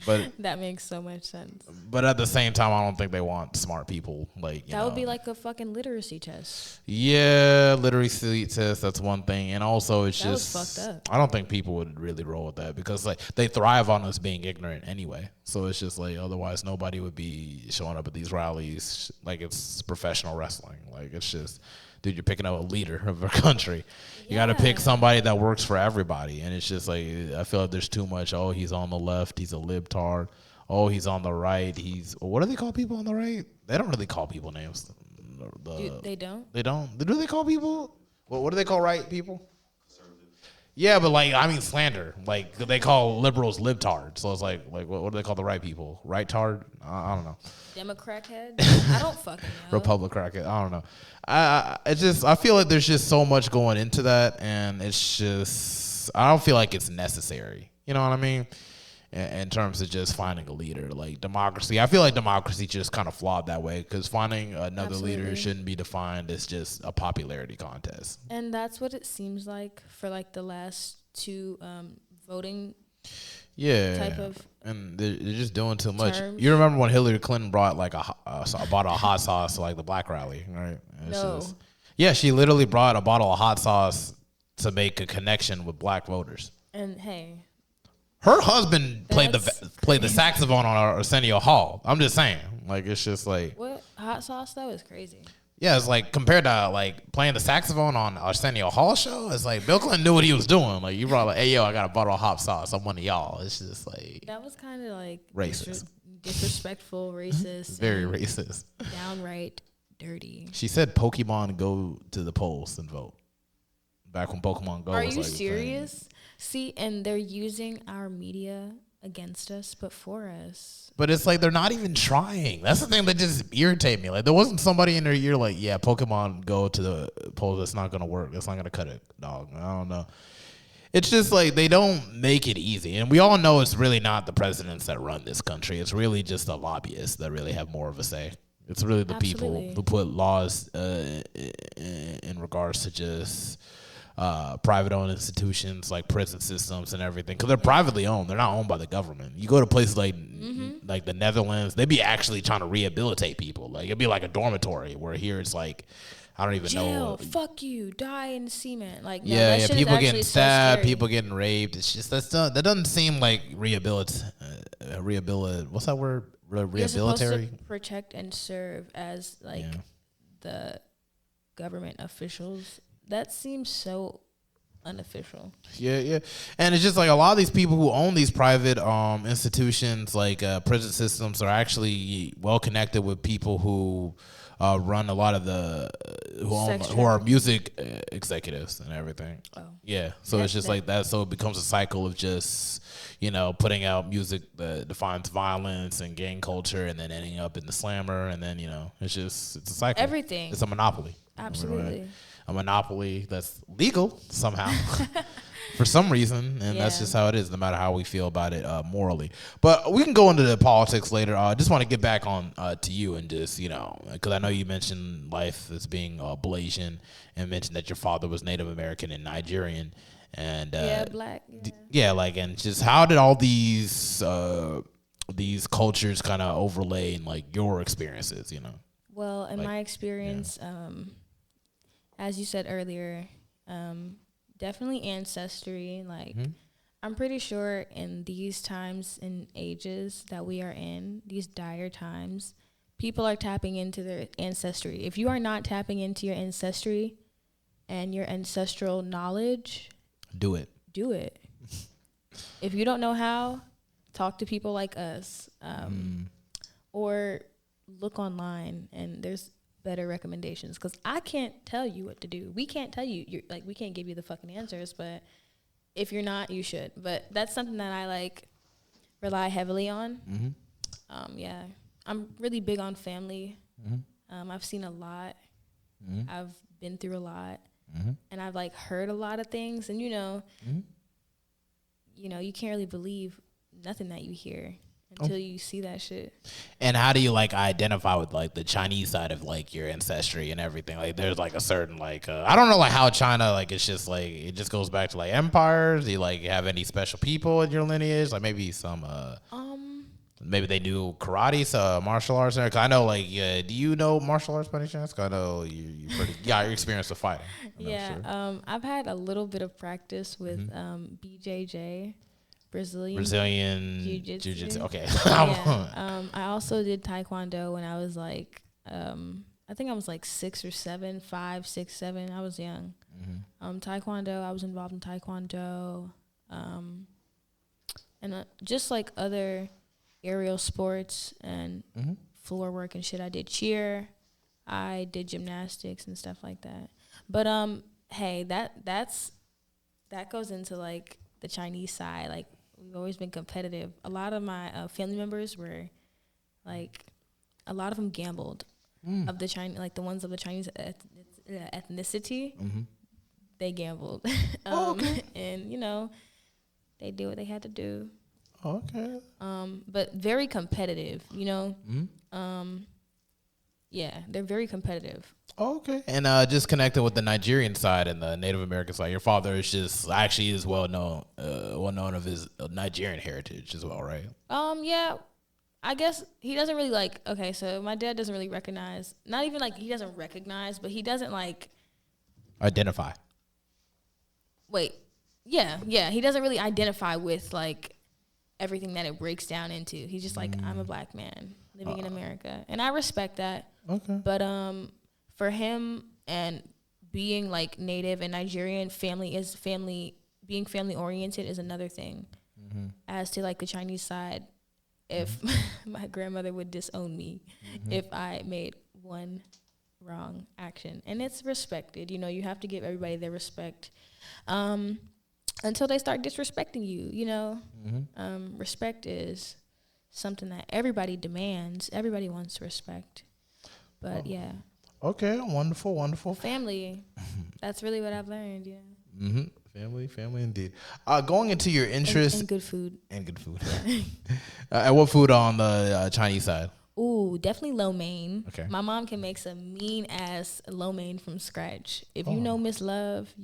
But that makes so much sense. But at the same time, I don't think they want smart people. Like that would be like a fucking literacy test. Yeah, literacy test. That's one thing, and also it's that just was fucked up. I don't think people would really roll with that because like they thrive on us being ignorant anyway. So it's just like otherwise nobody would be showing up at these rallies like it's professional wrestling. Like it's just. Dude, you're picking up a leader of a country. You got to pick somebody that works for everybody. And it's just like, I feel like there's too much. Oh, he's on the left. He's a libtard. Oh, he's on the right. What do they call people on the right? They don't really call people names. They don't? They don't. Do they call people? What do they call right people? Yeah, but like, I mean slander. Like, they call liberals libtard. So it's like what do they call the right people? Right-tard? I don't know. Democrat head? I don't fucking know. Republic crackhead. I don't know. I feel like there's just so much going into that, and it's just I don't feel like it's necessary. You know what I mean? In terms of just finding a leader, like democracy. I feel like democracy just kind of flawed that way because finding another leader shouldn't be defined as just a popularity contest. And that's what it seems like for like the last two voting. Yeah, type of and they're just doing too much. terms. You remember when Hillary Clinton brought like a bottle of hot sauce to like the black rally, right? Yeah, she literally brought a bottle of hot sauce to make a connection with black voters. And hey, her husband played the saxophone on Arsenio Hall. I'm just saying, like it's just like what hot sauce though is crazy. Yeah, it's like compared to like playing the saxophone on Arsenio Hall show. It's like Bill Clinton knew what he was doing. Like you brought like, hey yo, I got a bottle of hot sauce. I'm one of y'all. It's just like that was kind of like racist, disrespectful, racist, very racist, downright dirty. She said Pokemon go to the polls and vote. Back when Pokemon Go. Are was you like serious? See, and they're using our media against us, but for us. But it's like they're not even trying. That's the thing that just irritates me. Like there wasn't somebody in their ear like, yeah, Pokemon Go to the polls. That's not gonna work. That's not gonna cut it, dog. I don't know. It's just like they don't make it easy, and we all know it's really not the presidents that run this country. It's really just the lobbyists that really have more of a say. It's really the people who put laws in regards to just private-owned institutions like prison systems and everything, because they're privately owned. They're not owned by the government. You go to places like the Netherlands, they be actually trying to rehabilitate people. Like it'd be like a dormitory, where here it's like I don't even know. Fuck you, die in cement. Like yeah, people getting stabbed, people getting raped. It's just that doesn't seem like rehabilitate. What's that word? Rehabilitatory. You're supposed to protect and serve as like the government officials. That seems so unofficial. Yeah. And it's just like a lot of these people who own these private institutions, like prison systems, are actually well connected with people who run a lot of the who are music executives and everything. Oh. Yeah. So it's just like that. So it becomes a cycle of just, putting out music that defines violence and gang culture, and then ending up in the slammer, and then it's a cycle. Everything. It's a monopoly. Absolutely. Right? A monopoly that's legal somehow for some reason, and that's just how it is, no matter how we feel about it morally. But we can go into the politics later. I just want to get back on to you and just, because I know you mentioned life as being Blasian, and mentioned that your father was Native American and Nigerian. And black. And just how did all these cultures kind of overlay in like your experiences, Well, in my experience, as you said earlier, definitely ancestry. Like, I'm pretty sure in these times and ages that we are in, these dire times, people are tapping into their ancestry. If you are not tapping into your ancestry and your ancestral knowledge, do it. If you don't know how, talk to people like us. Or look online and there's better recommendations, because I can't tell you what to do. We can't tell you. We can't give you the fucking answers, but if you're not, you should. But that's something that I like rely heavily on. Yeah, I'm really big on family. I've seen a lot. I've been through a lot, and I've like heard a lot of things. And you know, you can't really believe nothing that you hear until you see that shit. And how do you like identify with like the Chinese side of like your ancestry and everything? Like there's like a certain like I don't know like how China like it's just like it just goes back to like empires. Do you like have any special people in your lineage? Like maybe some maybe they do karate, so martial arts. Cause I know like do you know martial arts by any chance? Cause I know you pretty you're experienced with fighting. Yeah, I've had a little bit of practice with BJJ. Brazilian jiu-jitsu. Okay. Yeah. I also did taekwondo when I was like, I think I was like 6 or 7, 5, 6, 7. I was young. Taekwondo, I was involved in taekwondo, and just like other aerial sports and floor work and shit. I did cheer, I did gymnastics and stuff like that. But hey, that goes into like the Chinese side. Like, we've always been competitive. A lot of my family members were, like, a lot of them gambled. Of the Chinese, like the ones of the Chinese ethnicity, they gambled. And they did what they had to do. Okay. But very competitive. Yeah, they're very competitive. Okay. And just connected with the Nigerian side and the Native American side, your father is just actually is well known of his Nigerian heritage as well, right? Yeah, I guess he doesn't really like. Okay, so my dad doesn't really recognize. Not even like he doesn't recognize, but he doesn't like identify. Wait, yeah, he doesn't really identify with like everything that it breaks down into. He's just like, I'm a black man living in America, and I respect that. Okay, but for him and being like Native and Nigerian, being family oriented is another thing. As to like the Chinese side, if my grandmother would disown me if I made one wrong action, and it's respected. You have to give everybody their respect until they start disrespecting you. Respect is something that everybody demands. Everybody wants respect, but yeah. Okay, wonderful. Family. That's really what I've learned, Family indeed. Going into your interests. And good food. Yeah. And what food on the Chinese side? Ooh, definitely lo mein. Okay. My mom can make some mean-ass lo mein from scratch. If you know Miss Love,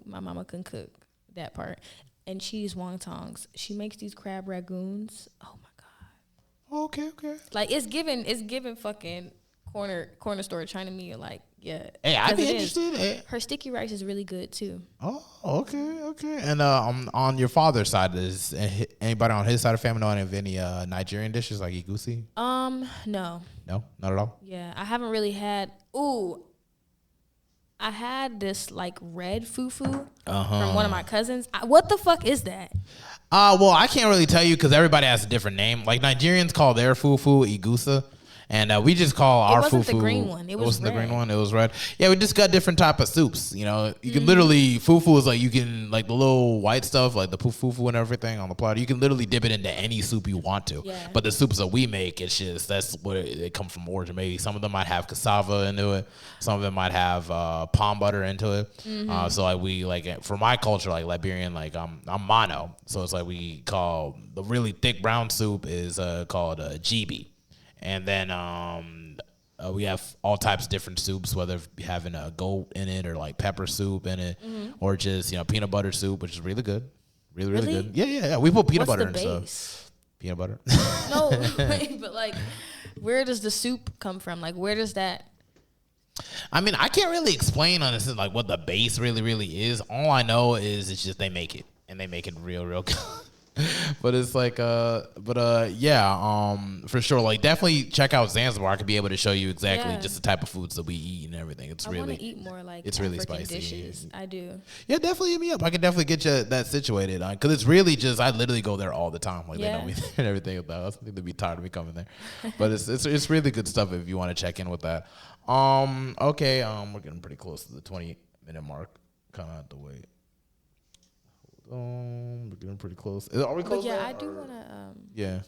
my mama can cook that part. And cheese wontons. She makes these crab ragoons. Oh, my God. Okay. Like, it's given fucking corner store China meal, like, yeah. Hey, I'd be interested. Hey. Her sticky rice is really good too. Oh, okay. And on your father's side, is anybody on his side of family know any Nigerian dishes like egusi? No, not at all. Yeah, I haven't really had. I had this like red fufu from one of my cousins. What the fuck is that? Well, I can't really tell you because everybody has a different name. Like Nigerians call their fufu egusi. And we just call our fufu. It wasn't the green one. It wasn't the green one. It was red. Yeah, we just got different type of soups. You can literally, fufu is like, you can, like the little white stuff, like the fufu and everything on the platter, you can literally dip it into any soup you want to. Yeah. But the soups that we make, it's just, that's where they come from origin. Maybe some of them might have cassava into it. Some of them might have palm butter into it. So like we, like for my culture, like Liberian, like I'm mono. So it's like we call, the really thick brown soup is called jibi. And then we have all types of different soups, whether having a goat in it or like pepper soup in it, or just peanut butter soup, which is really good, really good. Yeah. We put peanut butter in it. So peanut butter. No, but like, where does the soup come from? Like, where does that? I mean, I can't really explain on this like what the base really is. All I know is it's just they make it and they make it real good. But it's like for sure, like definitely check out Zanzibar. I could be able to show you exactly just the type of foods that we eat and everything. It's really, I want to eat more like it's African really spicy dishes. I do. Yeah, definitely hit me up. I can definitely get you that situated because it's really just I literally go there all the time. Like they know me and everything about. I think they'd be tired of me coming there, but it's really good stuff if you want to check in with that. Okay, we're getting pretty close to the 20-minute mark. Kind of out the way. We're getting pretty close. Are we close? But yeah, I do wanna. Yeah.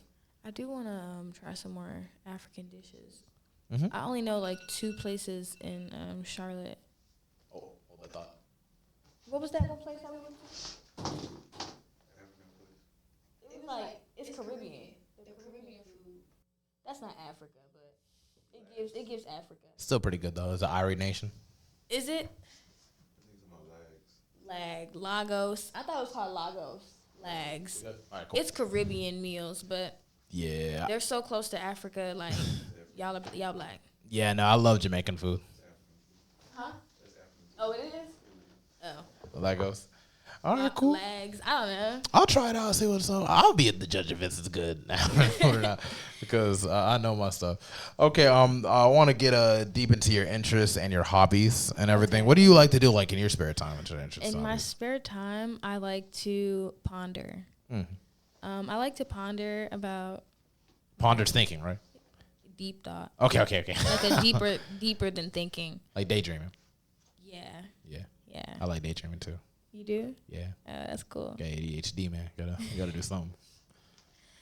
I do wanna try some more African dishes. Mm-hmm. I only know like 2 places in Charlotte. Oh, I thought. What was that one place I went to? It was like it's Caribbean. The Caribbean food. That's not Africa, but it gives Africa. Still pretty good though. It's an Irie nation. Is it? Lagos. I thought it was called Lagos. Lags. Right, cool. It's Caribbean meals, but yeah, they're so close to Africa. Like y'all black. Yeah, no, I love Jamaican food. Huh? Oh, it is. Oh. Lagos. All right, cool. Legs. I don't know. I'll try it out. See what's up. I'll be the judge if it's good now or not, because I know my stuff. Okay. I want to get deep into your interests and your hobbies and everything. Okay. What do you like to do, like in your spare time? In my spare time, I like to ponder. I like to ponder about. Ponder's thinking, right? Deep thought. Okay. Like a deeper than thinking. Like daydreaming. Yeah. I like daydreaming too. You do? Yeah. That's cool. Got ADHD, man. You gotta do something.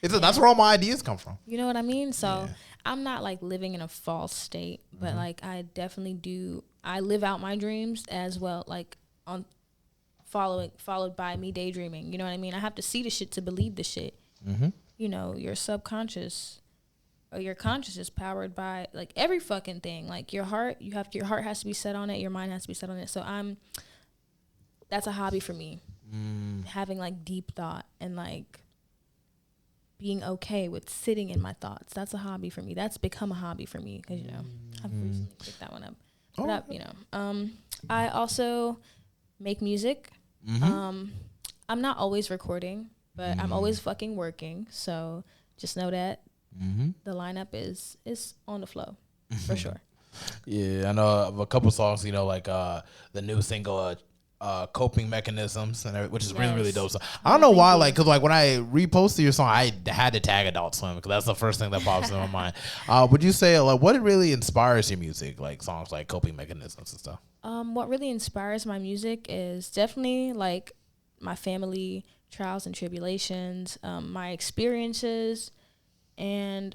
That's where all my ideas come from. You know what I mean? So I'm not like living in a false state, but like I definitely do. I live out my dreams as well, like followed by me daydreaming. You know what I mean? I have to see the shit to believe the shit. Mm-hmm. You know, your subconscious or your conscious is powered by like every fucking thing. Like your heart, your heart has to be set on it. Your mind has to be set on it. So that's a hobby for me. Having like deep thought and like being okay with sitting in my thoughts. That's a hobby for me. That's become a hobby for me because, I've recently picked that one up. But I also make music. I'm not always recording, but I'm always fucking working. So just know that the lineup is on the flow for sure. Yeah, I know of a couple songs, like the new single, Coping Mechanisms, and which is really dope. So I don't know why, because when I reposted your song, I had to tag Adult Swim because that's the first thing that pops in my mind. Would you say what really inspires your music, like songs like Coping Mechanisms and stuff? What really inspires my music is definitely like my family trials and tribulations, my experiences, and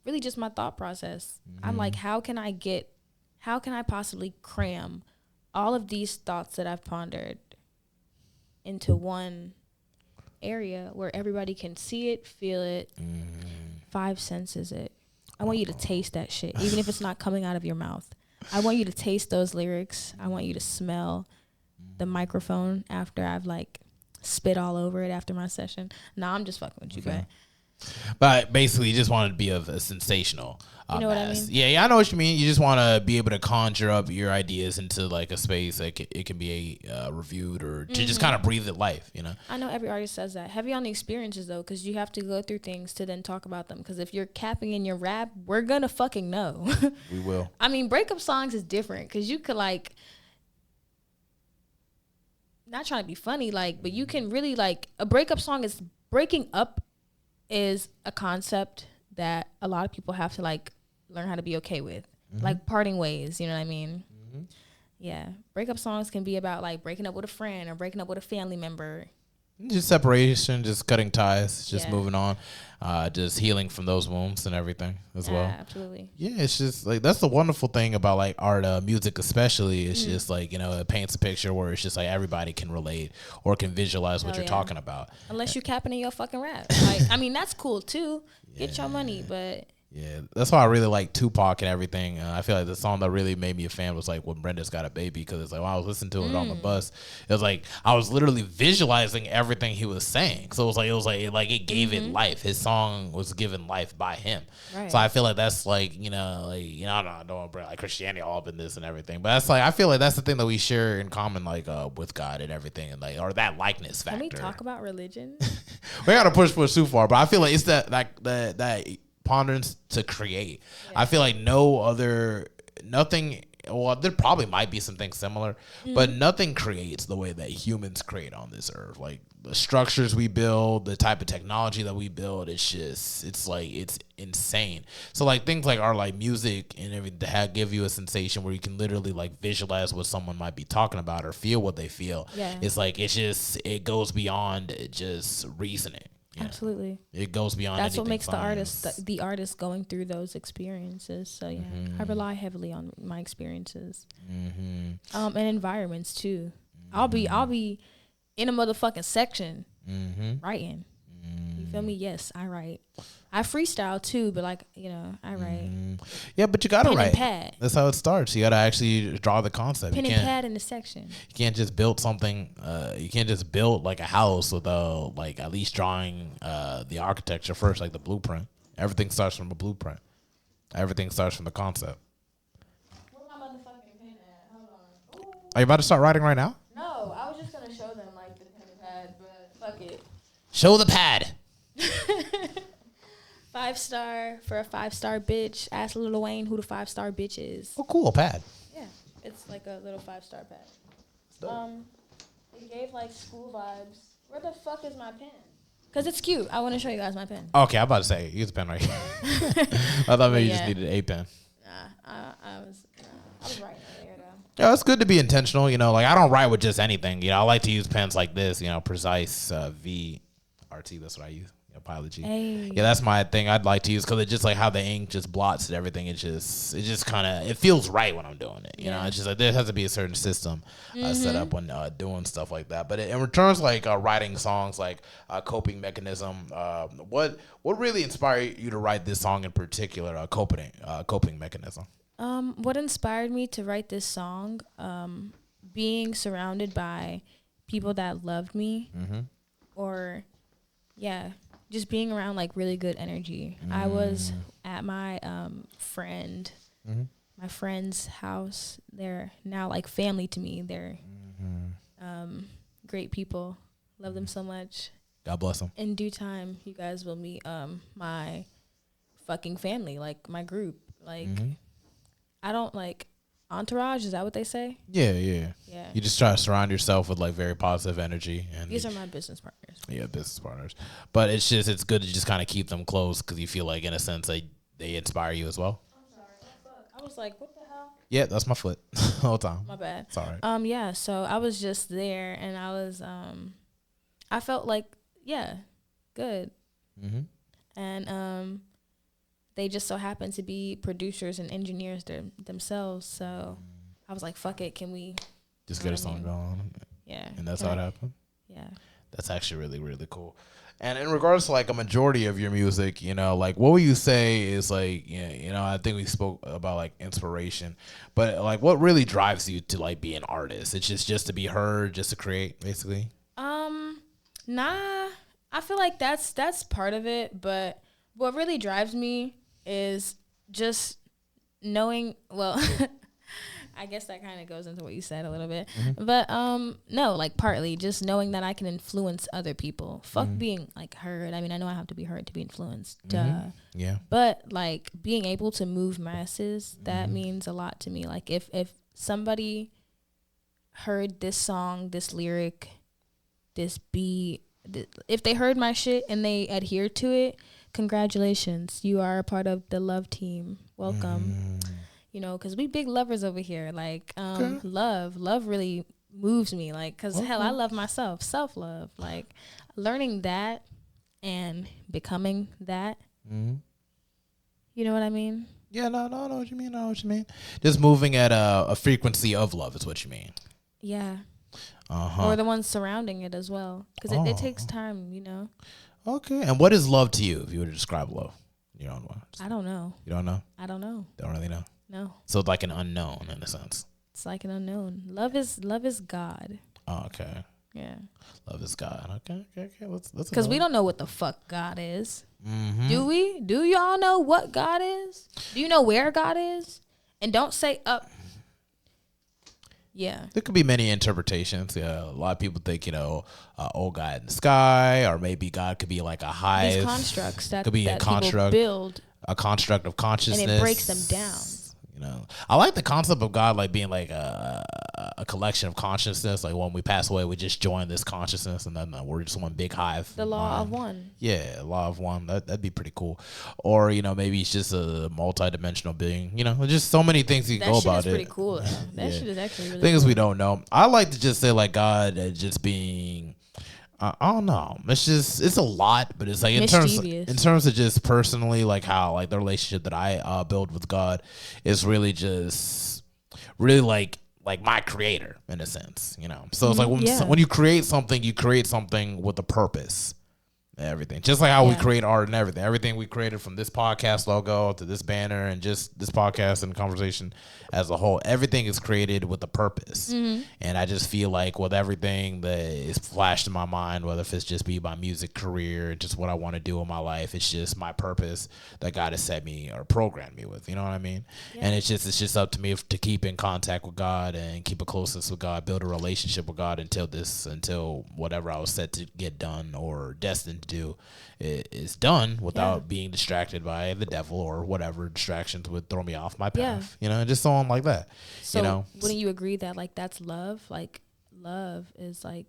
really just my thought process. I'm like, how can I possibly cram all of these thoughts that I've pondered into one area where everybody can see it, feel it, 5 senses it. I want you to taste that shit, even if it's not coming out of your mouth. I want you to taste those lyrics. I want you to smell the microphone after I've like spit all over it after my session. No, I'm just fucking with you, But basically, you just want it to be a sensational. You know what I mean? Yeah, I know what you mean. You just want to be able to conjure up your ideas into like a space that it can be reviewed or to just kind of breathe it life, I know every artist says that. Heavy on the experiences though, because you have to go through things to then talk about them. Because if you're capping in your rap, we're gonna fucking know. We will. I mean, breakup songs is different because you could like. Not trying to be funny, but you can really a breakup song is breaking up is a concept that a lot of people have to learn how to be okay with, like parting ways. You know what I mean? Yeah, breakup songs can be about breaking up with a friend or breaking up with a family member. Just separation, just cutting ties, just moving on, just healing from those wounds and everything as well. Absolutely. Yeah, it's just that's the wonderful thing about art, music especially. It's just it paints a picture where it's just everybody can relate or can visualize what you're talking about. Unless you're capping in your fucking rap. I mean, that's cool too. Get your money, but Yeah, that's why I really like Tupac and everything. I feel like the song that really made me a fan was like when Brenda's Got a Baby, because it's like when I was listening to it on the bus, it was like I was literally visualizing everything he was saying. So it was like it gave it life. His song was given life by him. Right. So I feel like that's like I don't want to bring like Christianity all up in this and everything, but that's like I feel like that's the thing that we share in common, like with God and everything, and like or that likeness factor. Can we talk about religion? We gotta push too far, but I feel like it's that ponderance to create. Yeah. I feel like nothing. Well, there probably might be something similar, but nothing creates the way that humans create on this earth. Like the structures we build, the type of technology that we build, it's insane. So like things like our like music and everything to give you a sensation where you can literally like visualize what someone might be talking about or feel what they feel. Yeah. It's like it goes beyond just reasoning. Yeah. Absolutely, it goes beyond. That's what makes the artist going through those experiences. So yeah, I rely heavily on my experiences, and environments too. I'll be in a motherfucking section writing. You feel me? Yes, I write. I freestyle too, but like I write. Yeah, but you gotta write. Pen and pad. That's how it starts. You gotta actually draw the concept. Pen and pad in the section. You can't just build something. You can't just build like a house without like at least drawing the architecture first, like the blueprint. Everything starts from a blueprint. Everything starts from the concept. Where's my motherfucking pen at? Hold on. Ooh. Are you about to start writing right now? No, I was just gonna show them like the pen and pad, but fuck it. Show the pad. 5-star for a 5-star bitch. Ask Lil Wayne who the 5-star bitch is. Oh, cool, pad. Yeah, it's like a little 5-star pad. It gave like school vibes. Where the fuck is my pen? Cause it's cute. I want to show you guys my pen. Okay, I'm about to say use the pen right here. I thought maybe you just needed a pen. Nah, I was writing earlier though. Yeah, it's good to be intentional. Like I don't write with just anything. I like to use pens like this. Precise VRT. That's what I use. Pilot G. Hey. Yeah, that's my thing. I'd like to use because it's just like how the ink just blots and everything. It just kind of it feels right when I'm doing it. You know, it's just like there has to be a certain system set up when doing stuff like that. But in returns, like writing songs, like coping mechanism. What really inspired you to write this song in particular? Coping mechanism. What inspired me to write this song? Being surrounded by people that loved me, or just being around like really good energy. I was at my my friend's house. They're now like family to me. They're great people. Love them so much. God bless them. In due time, you guys will meet my fucking family, like my group. Like I don't like entourage. Is that what they say? Yeah. You just try to surround yourself with like very positive energy, and these are my business partners. Yeah, business partners. But it's good to just kind of keep them close because you feel like in a sense they inspire you as well. I'm sorry. I was like, what the hell? Yeah, that's my foot the whole time. My bad. Sorry. Yeah. So I was just there, and I was I felt like good. And they just so happen to be producers and engineers themselves. So I was like, fuck it. Can we just get a song going? Yeah. And that's how it happened? Yeah. That's actually really, really cool. And in regards to like a majority of your music, like what would you say is like, I think we spoke about like inspiration, but like what really drives you to like be an artist? It's just to be heard, just to create basically? Nah, I feel like that's part of it. But what really drives me is just knowing, well, I guess that kind of goes into what you said a little bit. But no, like partly just knowing that I can influence other people. Fuck being like heard. I mean, I know I have to be heard to be influenced. Yeah. But like being able to move masses, that means a lot to me. Like if somebody heard this song, this lyric, this beat, if they heard my shit and they adhere to it, congratulations, you are a part of the love team. Welcome. Because we big lovers over here. Like, love really moves me. Like, because hell, I love myself. Self-love. Like, learning that and becoming that. You know what I mean? Yeah, no, I know what you mean. I know what you mean. Just moving at a frequency of love is what you mean. Yeah. Or the ones surrounding it as well. Because it takes time, Okay. And what is love to you, if you were to describe love? You don't know. I don't know. You don't know? I don't know. Don't really know? No. So it's like an unknown in a sense. It's like an unknown. Love is God. Oh, okay. Yeah. Love is God. Okay. Let's because we don't know what the fuck God is. Mm-hmm. Do we? Do y'all know what God is? Do you know where God is? And don't say up. Yeah. There could be many interpretations. Yeah, a lot of people think, oh, God in the sky, or maybe God could be like a hive. These constructs that could be that a construct, people build, a construct of consciousness, and it breaks them down. I like the concept of God like being like a collection of consciousness. Like when we pass away, we just join this consciousness, and then we're just one big hive. The law of one. Yeah, law of one. That'd be pretty cool. Or maybe it's just a multi-dimensional being. Just so many things you can go about it. That shit is pretty cool. Though. That shit is actually really things cool. we don't know. I like to just say like God just being. I don't know. It's a lot, but it's like in terms of just personally, like how like the relationship that I build with God is really just really like my creator in a sense, So it's like when you create something with a purpose. Everything, just like how we create art and everything we created, from this podcast logo to this banner and just this podcast and conversation as a whole, everything is created with a purpose. And I just feel like with everything that is flashed in my mind, whether if it's just be my music career, just what I want to do in my life, it's just my purpose that God has set me or programmed me with, you know what I mean? And it's just up to me to keep in contact with God and keep a closeness with God, build a relationship with God until whatever I was set to get done or destined do is done without being distracted by the devil or whatever distractions would throw me off my path, just so on like that. So wouldn't you agree that like that's love? Like love is like,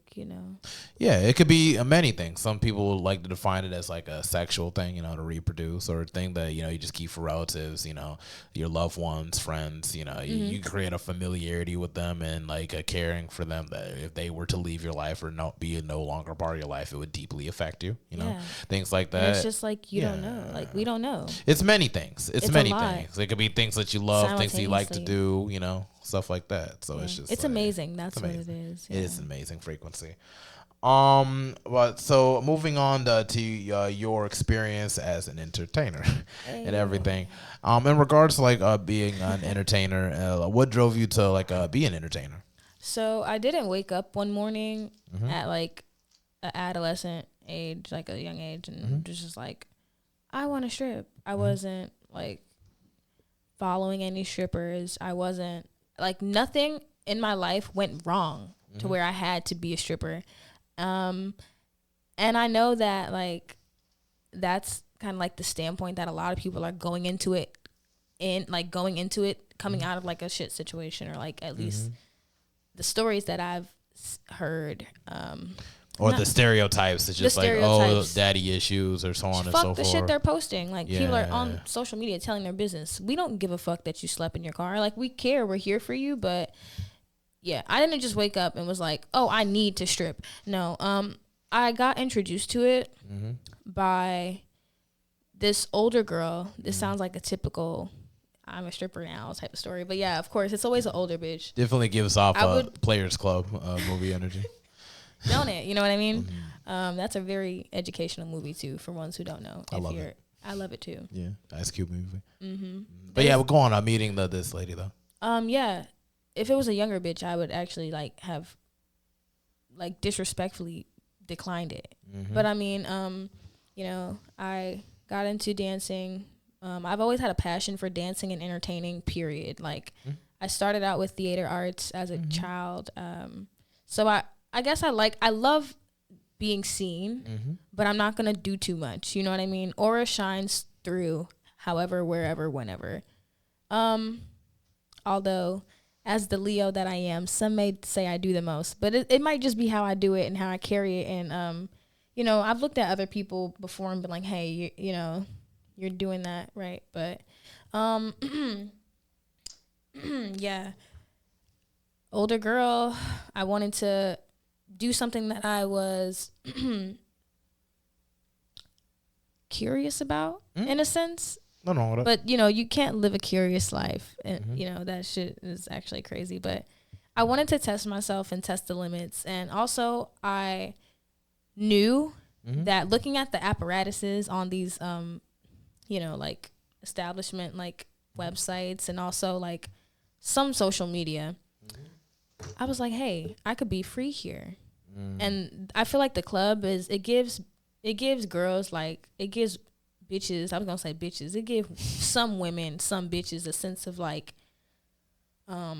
Yeah, it could be many things. Some people would like to define it as like a sexual thing, to reproduce, or a thing that, you just keep for relatives, your loved ones, friends, you create a familiarity with them and like a caring for them that if they were to leave your life or be no longer part of your life, it would deeply affect you, things like that. And it's just like, you don't know. Like we don't know. It's many things. It's many things. It could be things that you love, things that you like to do, stuff like that. So it's just amazing. That's amazing. What it is. It is an amazing frequency. But so moving on to your experience as an entertainer and everything. In regards to like being an entertainer, what drove you to like be an entertainer? So I didn't wake up one morning at like an adolescent age, like a young age, and just like, I want to strip. I wasn't like following any strippers. I wasn't like, nothing in my life went wrong to where I had to be a stripper. And I know that like that's kind of like the standpoint that a lot of people are going into it coming out of like a shit situation, or like at least the stories that I've heard. Or the stereotypes. It's just like, daddy issues or so on and so forth. Fuck the shit they're posting. Like, people are on social media telling their business. We don't give a fuck that you slept in your car. Like, we care. We're here for you. But, yeah, I didn't just wake up and was like, oh, I need to strip. No. I got introduced to it by this older girl. This sounds like a typical I'm a stripper now type of story. But, yeah, of course, it's always an older bitch. Definitely gives off a Players Club movie energy. Don't it? You know what I mean? That's a very educational movie too, for ones who don't know. I love it. I love it too. Yeah, Ice Cube movie. But yeah, we'll go on. I'm meeting this lady though. Yeah, if it was a younger bitch, I would actually like have like disrespectfully declined it. But I mean, I got into dancing. I've always had a passion for dancing and entertaining. Period. Like I started out with theater arts as a child. So I guess I love being seen, but I'm not going to do too much. You know what I mean? Aura shines through however, wherever, whenever. Although, as the Leo that I am, some may say I do the most, but it might just be how I do it and how I carry it. And, I've looked at other people before and been like, hey, you're doing that, right? But, yeah. Older girl, I wanted to do something that I was curious about in a sense. No. But, you can't live a curious life. And, that shit is actually crazy. But I wanted to test myself and test the limits. And also I knew that looking at the apparatuses on these like establishment, like websites, and also like some social media. I was like, hey, I could be free here. And I feel like the club it gives girls, like, it gives bitches, I was gonna say bitches, it gives some women, some bitches a sense of like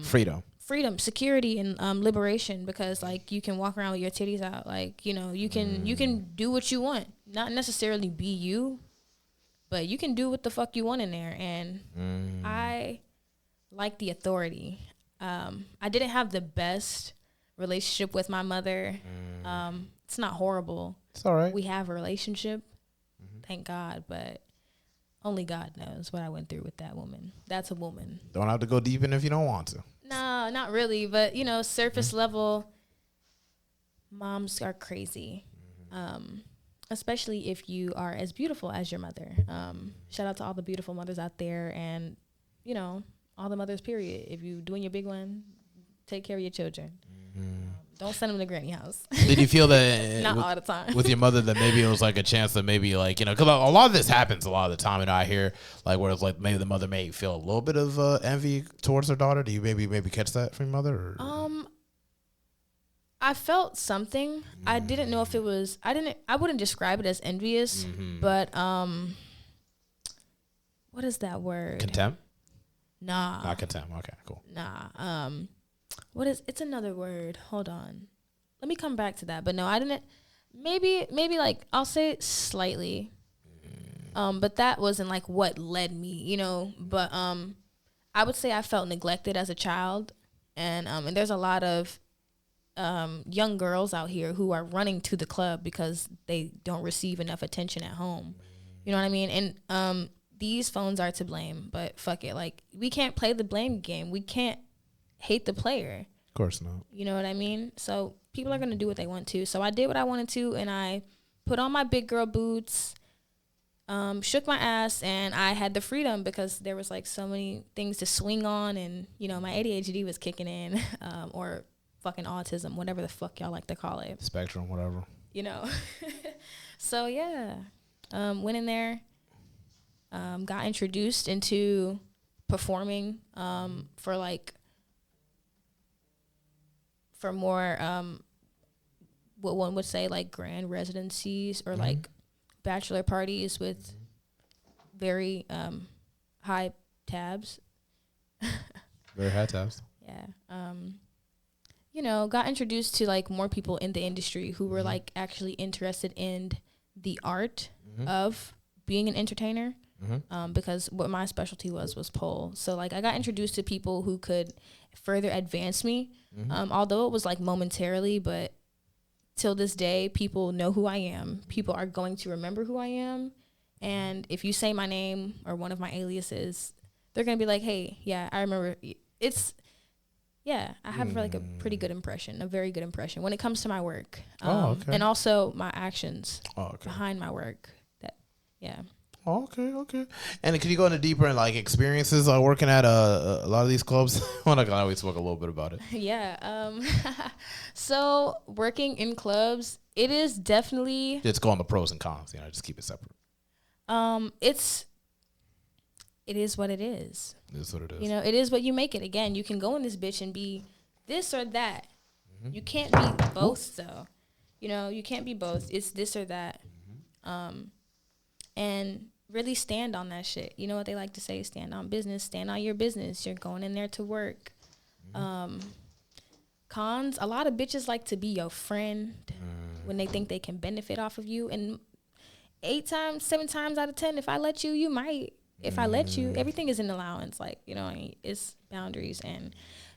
freedom, security, and liberation, because like you can walk around with your titties out, like, you can do what you want, not necessarily be you, but you can do what the fuck you want in there. And I like the authority. I didn't have the best relationship with my mother. It's not horrible. It's all right. We have a relationship, thank God, but only God knows what I went through with that woman. That's a woman. Don't have to go deep in if you don't want to. No, not really, but surface level, moms are crazy. Especially if you are as beautiful as your mother. Shout out to all the beautiful mothers out there, and all the mothers, period. If you doing your big one, take care of your children. Don't send them to granny house. Did you feel that not all the time with your mother, that maybe it was like a chance that maybe like, because a lot of this happens a lot of the time, and I hear like where it's like maybe the mother may feel a little bit of envy towards her daughter. Do you maybe catch that from your mother? Or? I felt something. I didn't know if it was. I wouldn't describe it as envious, but what is that word? Contempt? Nah. Not contempt. Okay, cool. Nah. It's another word. Hold on. Let me come back to that. But no, I didn't. Maybe like, I'll say it slightly. But that wasn't like what led me, but I would say I felt neglected as a child, and there's a lot of young girls out here who are running to the club because they don't receive enough attention at home. You know what I mean? And these phones are to blame, but fuck it. Like, we can't play the blame game. We can't hate the player. Of course not. You know what I mean? So people are going to do what they want to. So I did what I wanted to, and I put on my big girl boots, shook my ass, and I had the freedom because there was like so many things to swing on, and my ADHD was kicking in, or fucking autism, whatever the fuck y'all like to call it. Spectrum, whatever. So yeah, went in there, got introduced into performing for more what one would say like grand residencies, or like bachelor parties with very high tabs. Very high tabs. Yeah. Got introduced to like more people in the industry who were like actually interested in the art of being an entertainer. Because what my specialty was pole. So like I got introduced to people who could further advance me. Although it was like momentarily, but till this day, people know who I am. People are going to remember who I am. And if you say my name or one of my aliases, they're going to be like, hey, yeah, I remember. I have like a pretty good impression, a very good impression when it comes to my work. Okay. And also my actions behind my work. Okay. And could you go into deeper in like experiences working at a lot of these clubs? I always spoke a little bit about it. Yeah. So working in clubs, it is definitely. Just go on the pros and cons. Just keep it separate. It is what it is. It is what it is. It is what you make it. Again, you can go in this bitch and be this or that. You can't be both, though. You can't be both. It's this or that. And really stand on that shit. You know what they like to say? Stand on business. Stand on your business. You're going in there to work. Cons, a lot of bitches like to be your friend when they think they can benefit off of you. And 8 times, 7 times out of 10, if I let you, you might. If I let you, everything is an allowance. Like, it's boundaries. And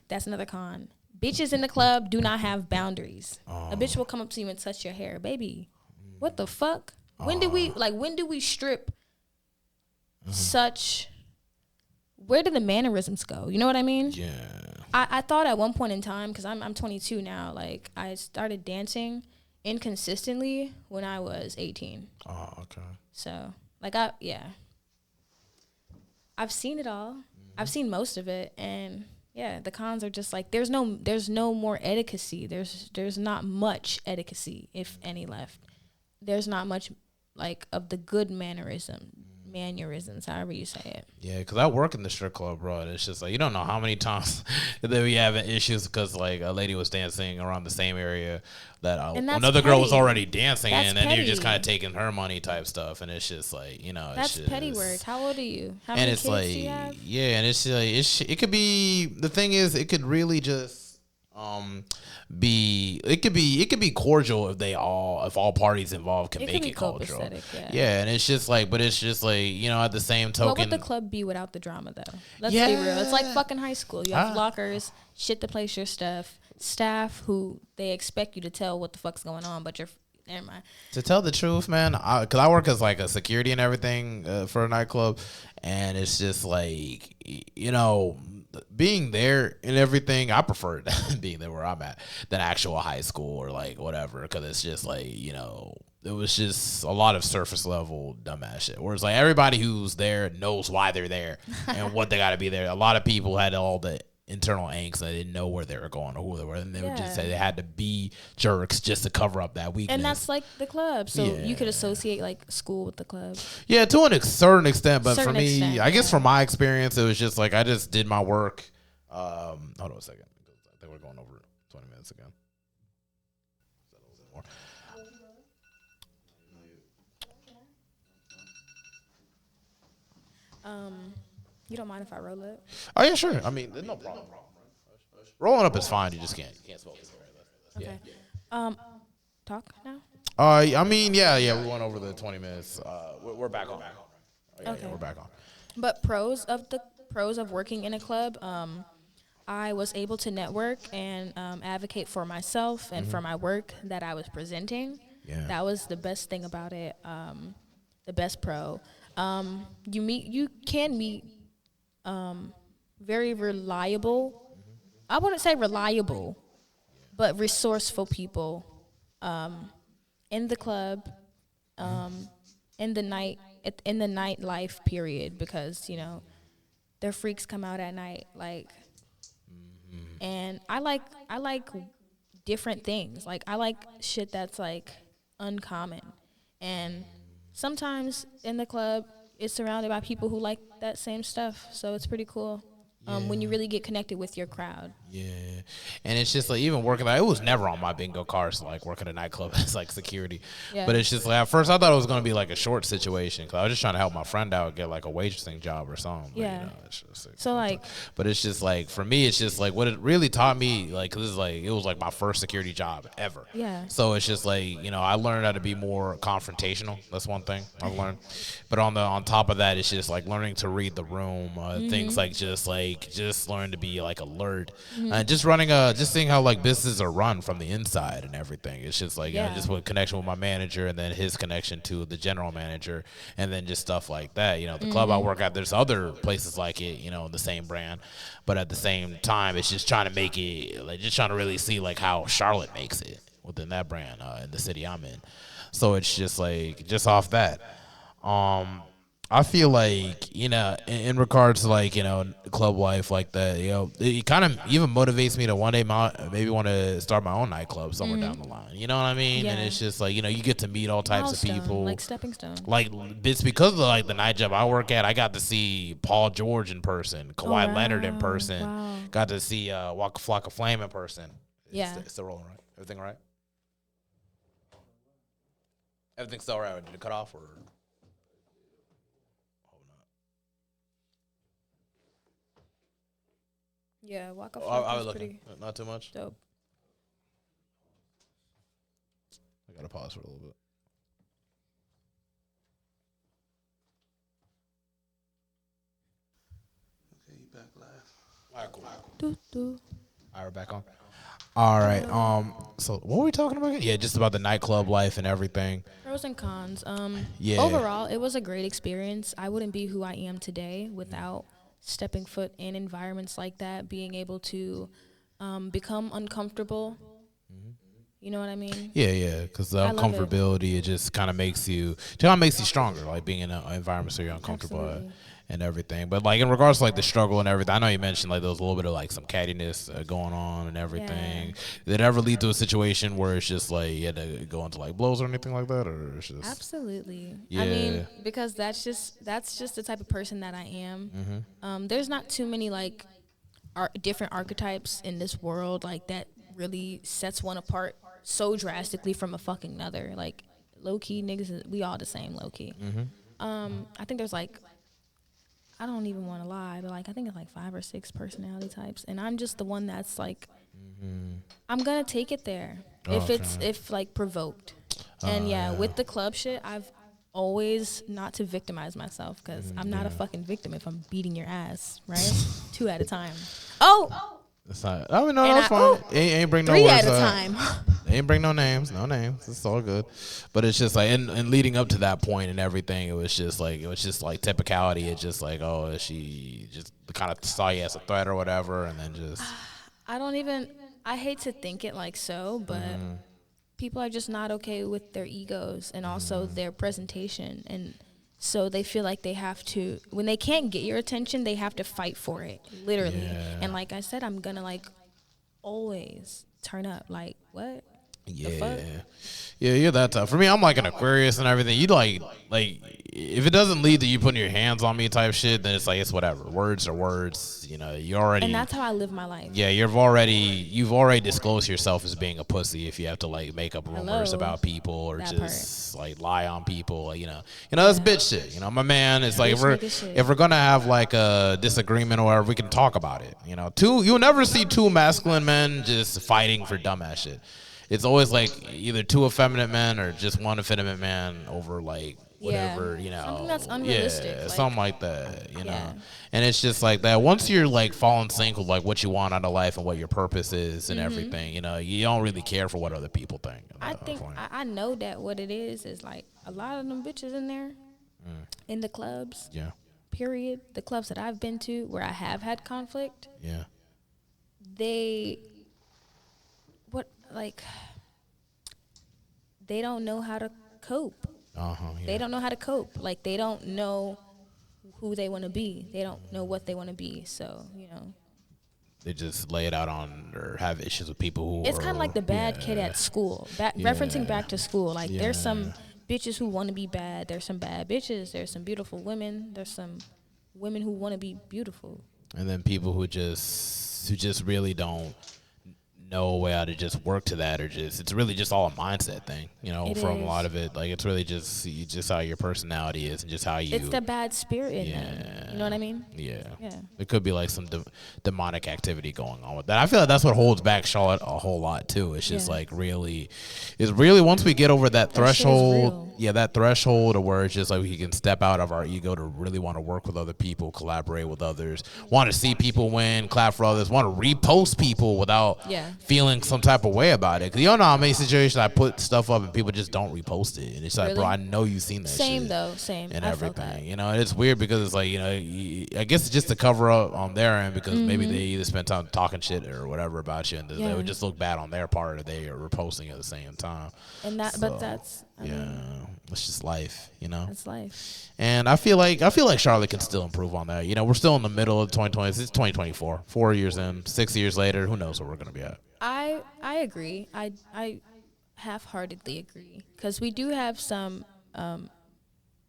that's another con. Bitches in the club do not have boundaries. A bitch will come up to you and touch your hair. Baby, what the fuck? When do we strip such, where did the mannerisms go? You know what I mean? Yeah. I thought at one point in time, because I'm 22 now, like I started dancing inconsistently when I was 18. Oh, okay. So like I've seen it all. I've seen most of it, and yeah, the cons are just like there's no more etiquette. There's not much etiquette, if any, left. There's not much like of the good mannerisms mannerisms, however you say it. Yeah, because I work in the strip club, bro. And it's just like you don't know how many times that we having issues because like a lady was dancing around the same area that another girl was already dancing in, and you're just kind of taking her money type stuff, and it's just like that's petty work. How old are you? How many kids do you have? Yeah, and it's like it could be the thing is it could really just it could be cordial if all parties involved can make it cultural. Yeah, and it's just like, but it's just like at the same token, what would the club be without the drama though? Let's be real. It's like fucking high school. You have lockers, shit to place your stuff, staff who they expect you to tell what the fuck's going on, but you're never mind. To tell the truth, man, because I work as like a security and everything for a nightclub, and it's just like being there and everything, I prefer being there where I'm at than actual high school or like whatever, because it's just like it was just a lot of surface level dumbass shit. Whereas like everybody who's there knows why they're there and what they got to be there. A lot of people had all the internal angst. They didn't know where they were going or who they were, and they would just say they had to be jerks just to cover up that weakness. And that's like the club, so you could associate like school with the club. Yeah, to a certain extent, but for me, I guess from my experience, it was just like I just did my work. Hold on a second. I think we're going over 20 minutes again. You don't mind if I roll up? Oh yeah, sure. I mean, there's no problem. Rolling up is fine. You just can't smoke. Okay. Talk now. I mean, yeah. We went over the 20 minutes. We're back on. Okay. Yeah, we're back on. But pros of working in a club. I was able to network and advocate for myself and for my work that I was presenting. Yeah. That was the best thing about it. The best pro. You can meet very reliable. I wouldn't say reliable, but resourceful people in the club, in the nightlife period, because their freaks come out at night, like. And I like different things. Like I like shit that's like uncommon. And sometimes in the club, it's surrounded by people who like that same stuff. So it's pretty cool. When you really get connected with your crowd. Yeah. And it's just like even working it was never on my bingo cards to like work at a nightclub as like security. Yeah. But it's just like at first I thought it was going to be like a short situation because I was just trying to help my friend out get like a waitressing job or something. Yeah. But, it's just, so like. But it's just like for me it's just like what it really taught me like cause it's like it was like my first security job ever. Yeah. So it's just like I learned how to be more confrontational. That's one thing I learned. But on top of that it's just like learning to read the room. Things like just learn to be like alert and just seeing how like businesses are run from the inside and everything. It's just like just with connection with my manager and then his connection to the general manager and then just stuff like that. The club I work at, there's other places like it, the same brand, but at the same time it's just trying to make it like just trying to really see like how Charlotte makes it within that brand in the city I'm in. So it's just like just off that. I feel like, in regards to like, club life like that, it kind of even motivates me to one day maybe want to start my own nightclub somewhere down the line. You know what I mean? Yeah. And it's just like, you get to meet all types of people. Like stepping stone. Like it's because of like the night job I work at, I got to see Paul George in person, Kawhi Leonard in person, got to see Waka Flocka Flame in person. Yeah. It's still rolling, right? Everything all right? Everything's still all right? Did it cut off or? Yeah, Waka Flocka was pretty not too much. Dope. I gotta pause for a little bit. Okay, you back live. All right, cool. Doo-doo. All right, we're back on. All right. So what were we talking about again? Yeah, just about the nightclub life and everything. Pros and cons. Yeah. Overall, it was a great experience. I wouldn't be who I am today without stepping foot in environments like that, being able to become uncomfortable. You know what I mean? Yeah, because the uncomfortability, it just kind of makes you stronger, like being in an environment where you're uncomfortable. and everything. But like in regards to like the struggle and everything, I know you mentioned like there was a little bit of like some cattiness going on and everything. Yeah. Did it ever lead to a situation where it's just like you had to go into like blows or anything like that, or it's just Absolutely. Yeah. I mean, because that's just the type of person that I am. There's not too many like different archetypes in this world like that really sets one apart so drastically from a fucking another. Like low key niggas, we all the same low key. I think there's like, I don't even want to lie, but like I think it's like 5 or 6 personality types, and I'm just the one that's like, I'm gonna take it there if like provoked. And with the club shit, I've always not to victimize myself because I'm not a fucking victim if I'm beating your ass, right? 2 at a time. Oh, That's not. I mean, no, that's fine. Ain't bring no 3 words at a up. time. Ain't bring no names. It's all good. But it's just like, and leading up to that point and everything, it was just like typicality. It's just like, oh, she just kind of saw you as a threat or whatever, and then just. I hate to think it like so, but people are just not okay with their egos and also their presentation, and so they feel like they have to, when they can't get your attention, they have to fight for it, literally. Yeah. And like I said, I'm gonna like always turn up. Like what? Yeah. The fuck? Yeah, you're that tough. For me, I'm like an Aquarius and everything. You like if it doesn't lead to you putting your hands on me type shit, then it's like it's whatever. Words are words. You know, you already. And that's how I live my life. Yeah, you've already disclosed yourself as being a pussy if you have to like make up rumors about people or that just like lie on people. You know that's bitch shit. You know, my man. It's like Bitch if we're gonna have like a disagreement or whatever, we can talk about it. You know, you'll never see 2 masculine men just fighting for dumbass shit. It's always like either 2 effeminate men or just 1 effeminate man over like whatever, something that's unrealistic, yeah, like, something like that, know. And it's just like that. Once you're like fall in sync with like what you want out of life and what your purpose is and everything, you don't really care for what other people think. I think I know that what it is like a lot of them bitches in there in the clubs. Yeah. Period. The clubs that I've been to where I have had conflict. Yeah. They don't know how to cope. Yeah. They don't know how to cope. Like they don't know who they want to be. They don't know what they want to be. So, they just lay it out on or have issues with people who it's kind of like the bad kid at school. Referencing back to school. Like there's some bitches who want to be bad. There's some bad bitches. There's some beautiful women. There's some women who want to be beautiful. And then people who just really don't know a way how to just work to that, or it's really just all a mindset thing, from a lot of it. Like it's really just how your personality is and just how you. It's the bad spirit in them. You know what I mean? Yeah. It could be like some demonic activity going on with that. I feel like that's what holds back Charlotte a whole lot too. It's just like really once we get over that threshold. Yeah, that threshold of where it's just like we can step out of our ego to really want to work with other people, collaborate with others, want to see people win, clap for others, want to repost people without feeling some type of way about it. Because you don't know how many situations I put stuff up and people just don't repost it. And it's like, bro, I know you've seen that same shit. Same. And I everything. And it's weird because it's like, I guess it's just to cover up on their end because maybe they either spend time talking shit or whatever about you and they would just look bad on their part or they are reposting at the same time. And but that's... I mean, it's just life, It's life. And I feel like Charlotte can still improve on that. We're still in the middle of 2020. It's 2024. 4 years in, 6 years later, who knows where we're gonna be at? I agree. I half-heartedly agree because we do have some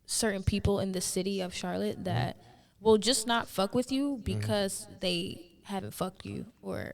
certain people in the city of Charlotte that will just not fuck with you because they haven't fucked you or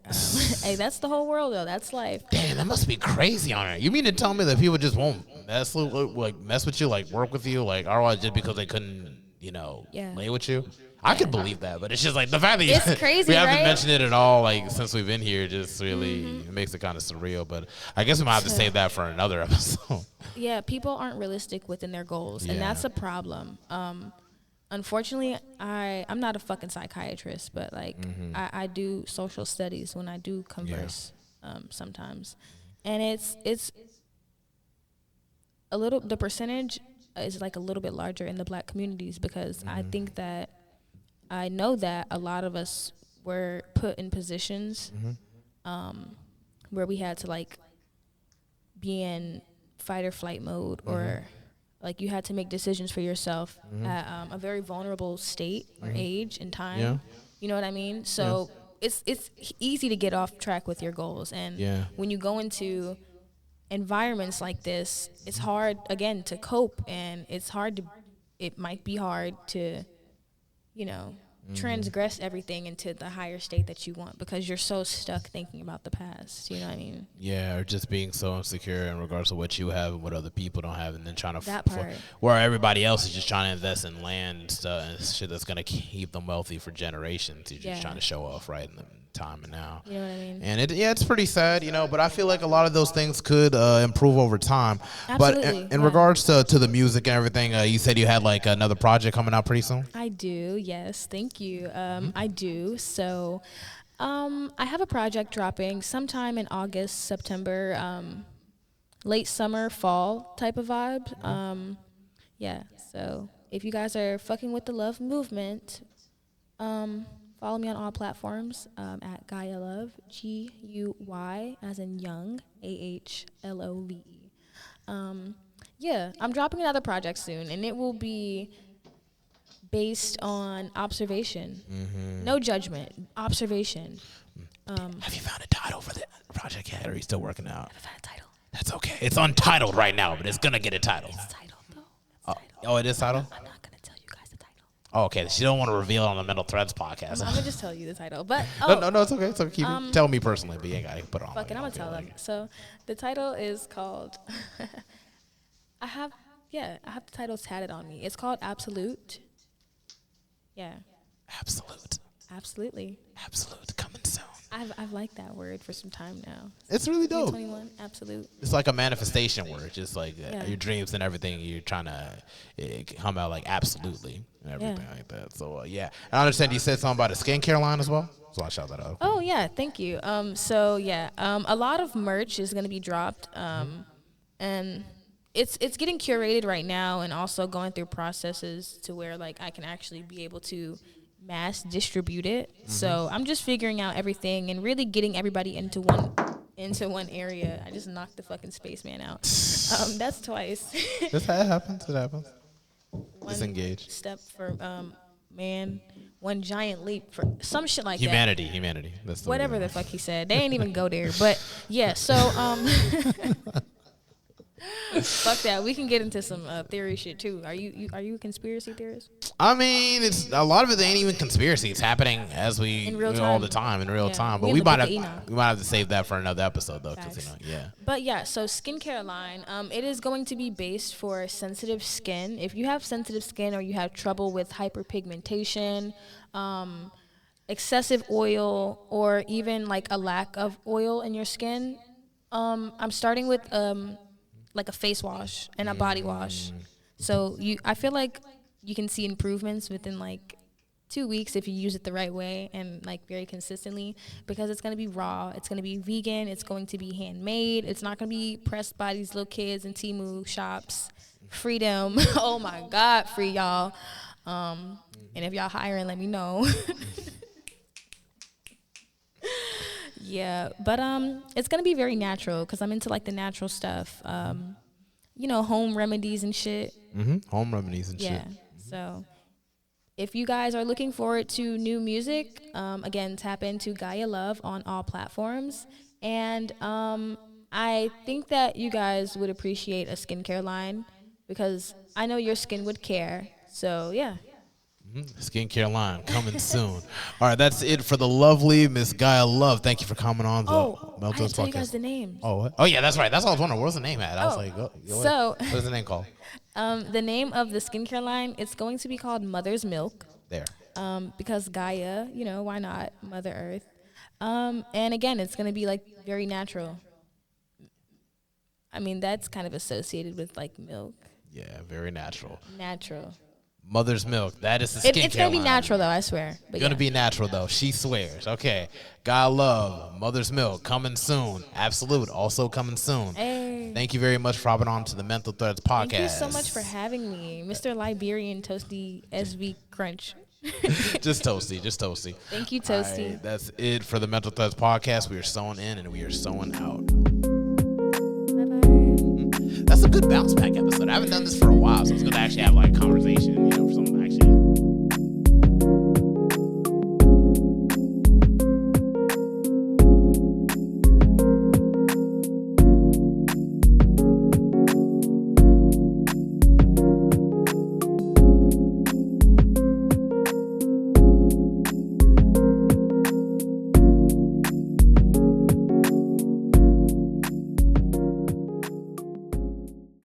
hey, that's the whole world though. That's life. Damn, that must be crazy on it. You mean to tell me that people just won't mess with you, like work with you, like otherwise just because they couldn't, lay with you? I could believe that, but it's just like the fact that it's crazy, we haven't right? mentioned it at all, like since we've been here, just really makes it kind of surreal. But I guess we might have to save that for another episode. Yeah, people aren't realistic within their goals, and that's a problem. Unfortunately, I'm not a fucking psychiatrist, but like I do social studies when I do converse sometimes, and it's a little, the percentage is like a little bit larger in the black communities because I know that a lot of us were put in positions where we had to like be in fight or flight mode or like you had to make decisions for yourself at a very vulnerable state or age and time. Yeah. You know what I mean? So it's easy to get off track with your goals. And when you go into environments like this, it's hard, again, to cope. And it might be hard to, you know, transgress everything into the higher state that you want because you're so stuck thinking about the past. You know what I mean? Yeah, or just being so insecure in regards to what you have and what other people don't have, and then trying to That part. where everybody else is just trying to invest in land and stuff and shit that's gonna keep them wealthy for generations. You're just trying to show off right in the time and now. You know what I mean? And it's pretty sad, you know. But I feel like a lot of those things could improve over time. Absolutely, But in regards to the music and everything, you said you had like another project coming out pretty soon. I do, yes. Thank you. I do. So I have a project dropping sometime in August, September, late summer, fall type of vibe. Yeah, so if you guys are fucking with the love movement, follow me on all platforms at Guyah Love, Guy as in young, AHLOVE. Yeah, I'm dropping another project soon, and it will be based on observation. No judgment, observation. Have you found a title for the project yet, or are you still working out? I haven't found a title. That's okay. It's untitled right now, but it's gonna get a title. It's titled, though. Oh, it is titled? I'm not going to tell you guys the title. Oh, okay. She don't want to reveal it on the Mental Threads podcast. I'm going to just tell you the title. But No, it's okay. It's okay. Tell me personally, but you ain't gotta put it on. Fuck it, I'm going to tell them. So the title is called, I have the title tatted on me. It's called Absolute. Yeah. Absolute. Absolutely. Absolute. Coming soon. I've liked that word for some time now. It's really dope. 21, absolute. It's like a manifestation word, just like Yeah. your dreams and everything. You're trying to come out like absolutely and everything like that. So and I understand you said something about a skincare line as well. So I shout that out. Oh yeah, thank you. A lot of merch is gonna be dropped, and it's getting curated right now, and also going through processes to where like I can actually be able to mass distribute it. So I'm just figuring out everything and really getting everybody into one area. I just knocked the fucking spaceman out. That's twice. It happens. It happens. One Disengage. step for man, one giant leap for some shit like Humanity. that. Humanity. That's the Whatever the fuck he said. They ain't even go there. But yeah, so fuck that. We can get into some theory shit too. Are you a conspiracy theorist? I mean, it's a lot of it ain't even conspiracy. It's happening as we In real all time. the time in real time. But We in we the might book have of Enoch. we might have to save that for another episode though, because Facts. yeah. But yeah, so skincare line, it is going to be based for sensitive skin. If you have sensitive skin or you have trouble with hyperpigmentation, excessive oil, or even like a lack of oil in your skin, I'm starting with like a face wash and a body wash. So I feel like you can see improvements within like 2 weeks if you use it the right way and like very consistently, because it's going to be raw, it's going to be vegan, it's going to be handmade, it's not going to be pressed by these little kids in Temu shops. Freedom. Oh my God, free y'all. And if y'all hiring, let me know. Yeah, but it's going to be very natural because I'm into like the natural stuff. Home remedies and shit. Home remedies and shit. Yeah. So if you guys are looking forward to new music, again, tap into Guyah Love on all platforms. And I think that you guys would appreciate a skincare line because I know your skin would care. So, yeah. Skincare line coming soon. All right, that's it for the lovely Miss Guyah Love. Thank you for coming on the I didn't tell you guys the names. Oh, what? Oh, yeah, that's right. That's all I was wondering. What's the name at? I was like, go so what is the name called? The name of the skincare line, it's going to be called Mother's Milk. There. Because Gaia, why not? Mother Earth. And again, it's going to be like very natural. I mean, that's kind of associated with like milk. Yeah, very natural. Natural. Mother's Milk. That is the skincare It's going to be line. natural, though, I swear. But Gonna be natural though. She swears. Okay. Guyah Love, Mother's Milk, coming soon. Absolute, also coming soon. Hey. Thank you very much for hopping on to the Mental Threads podcast. Thank you so much for having me, Mr. Liberian Toasty SV Crunch. Just toasty. Thank you, Toasty. All right, that's it for the Mental Threads podcast. We are sewing in and we are sewing out. Bye-bye. That's a good good bounce back episode. I haven't done this for a while, so it's good to actually have like a conversation, you know, for some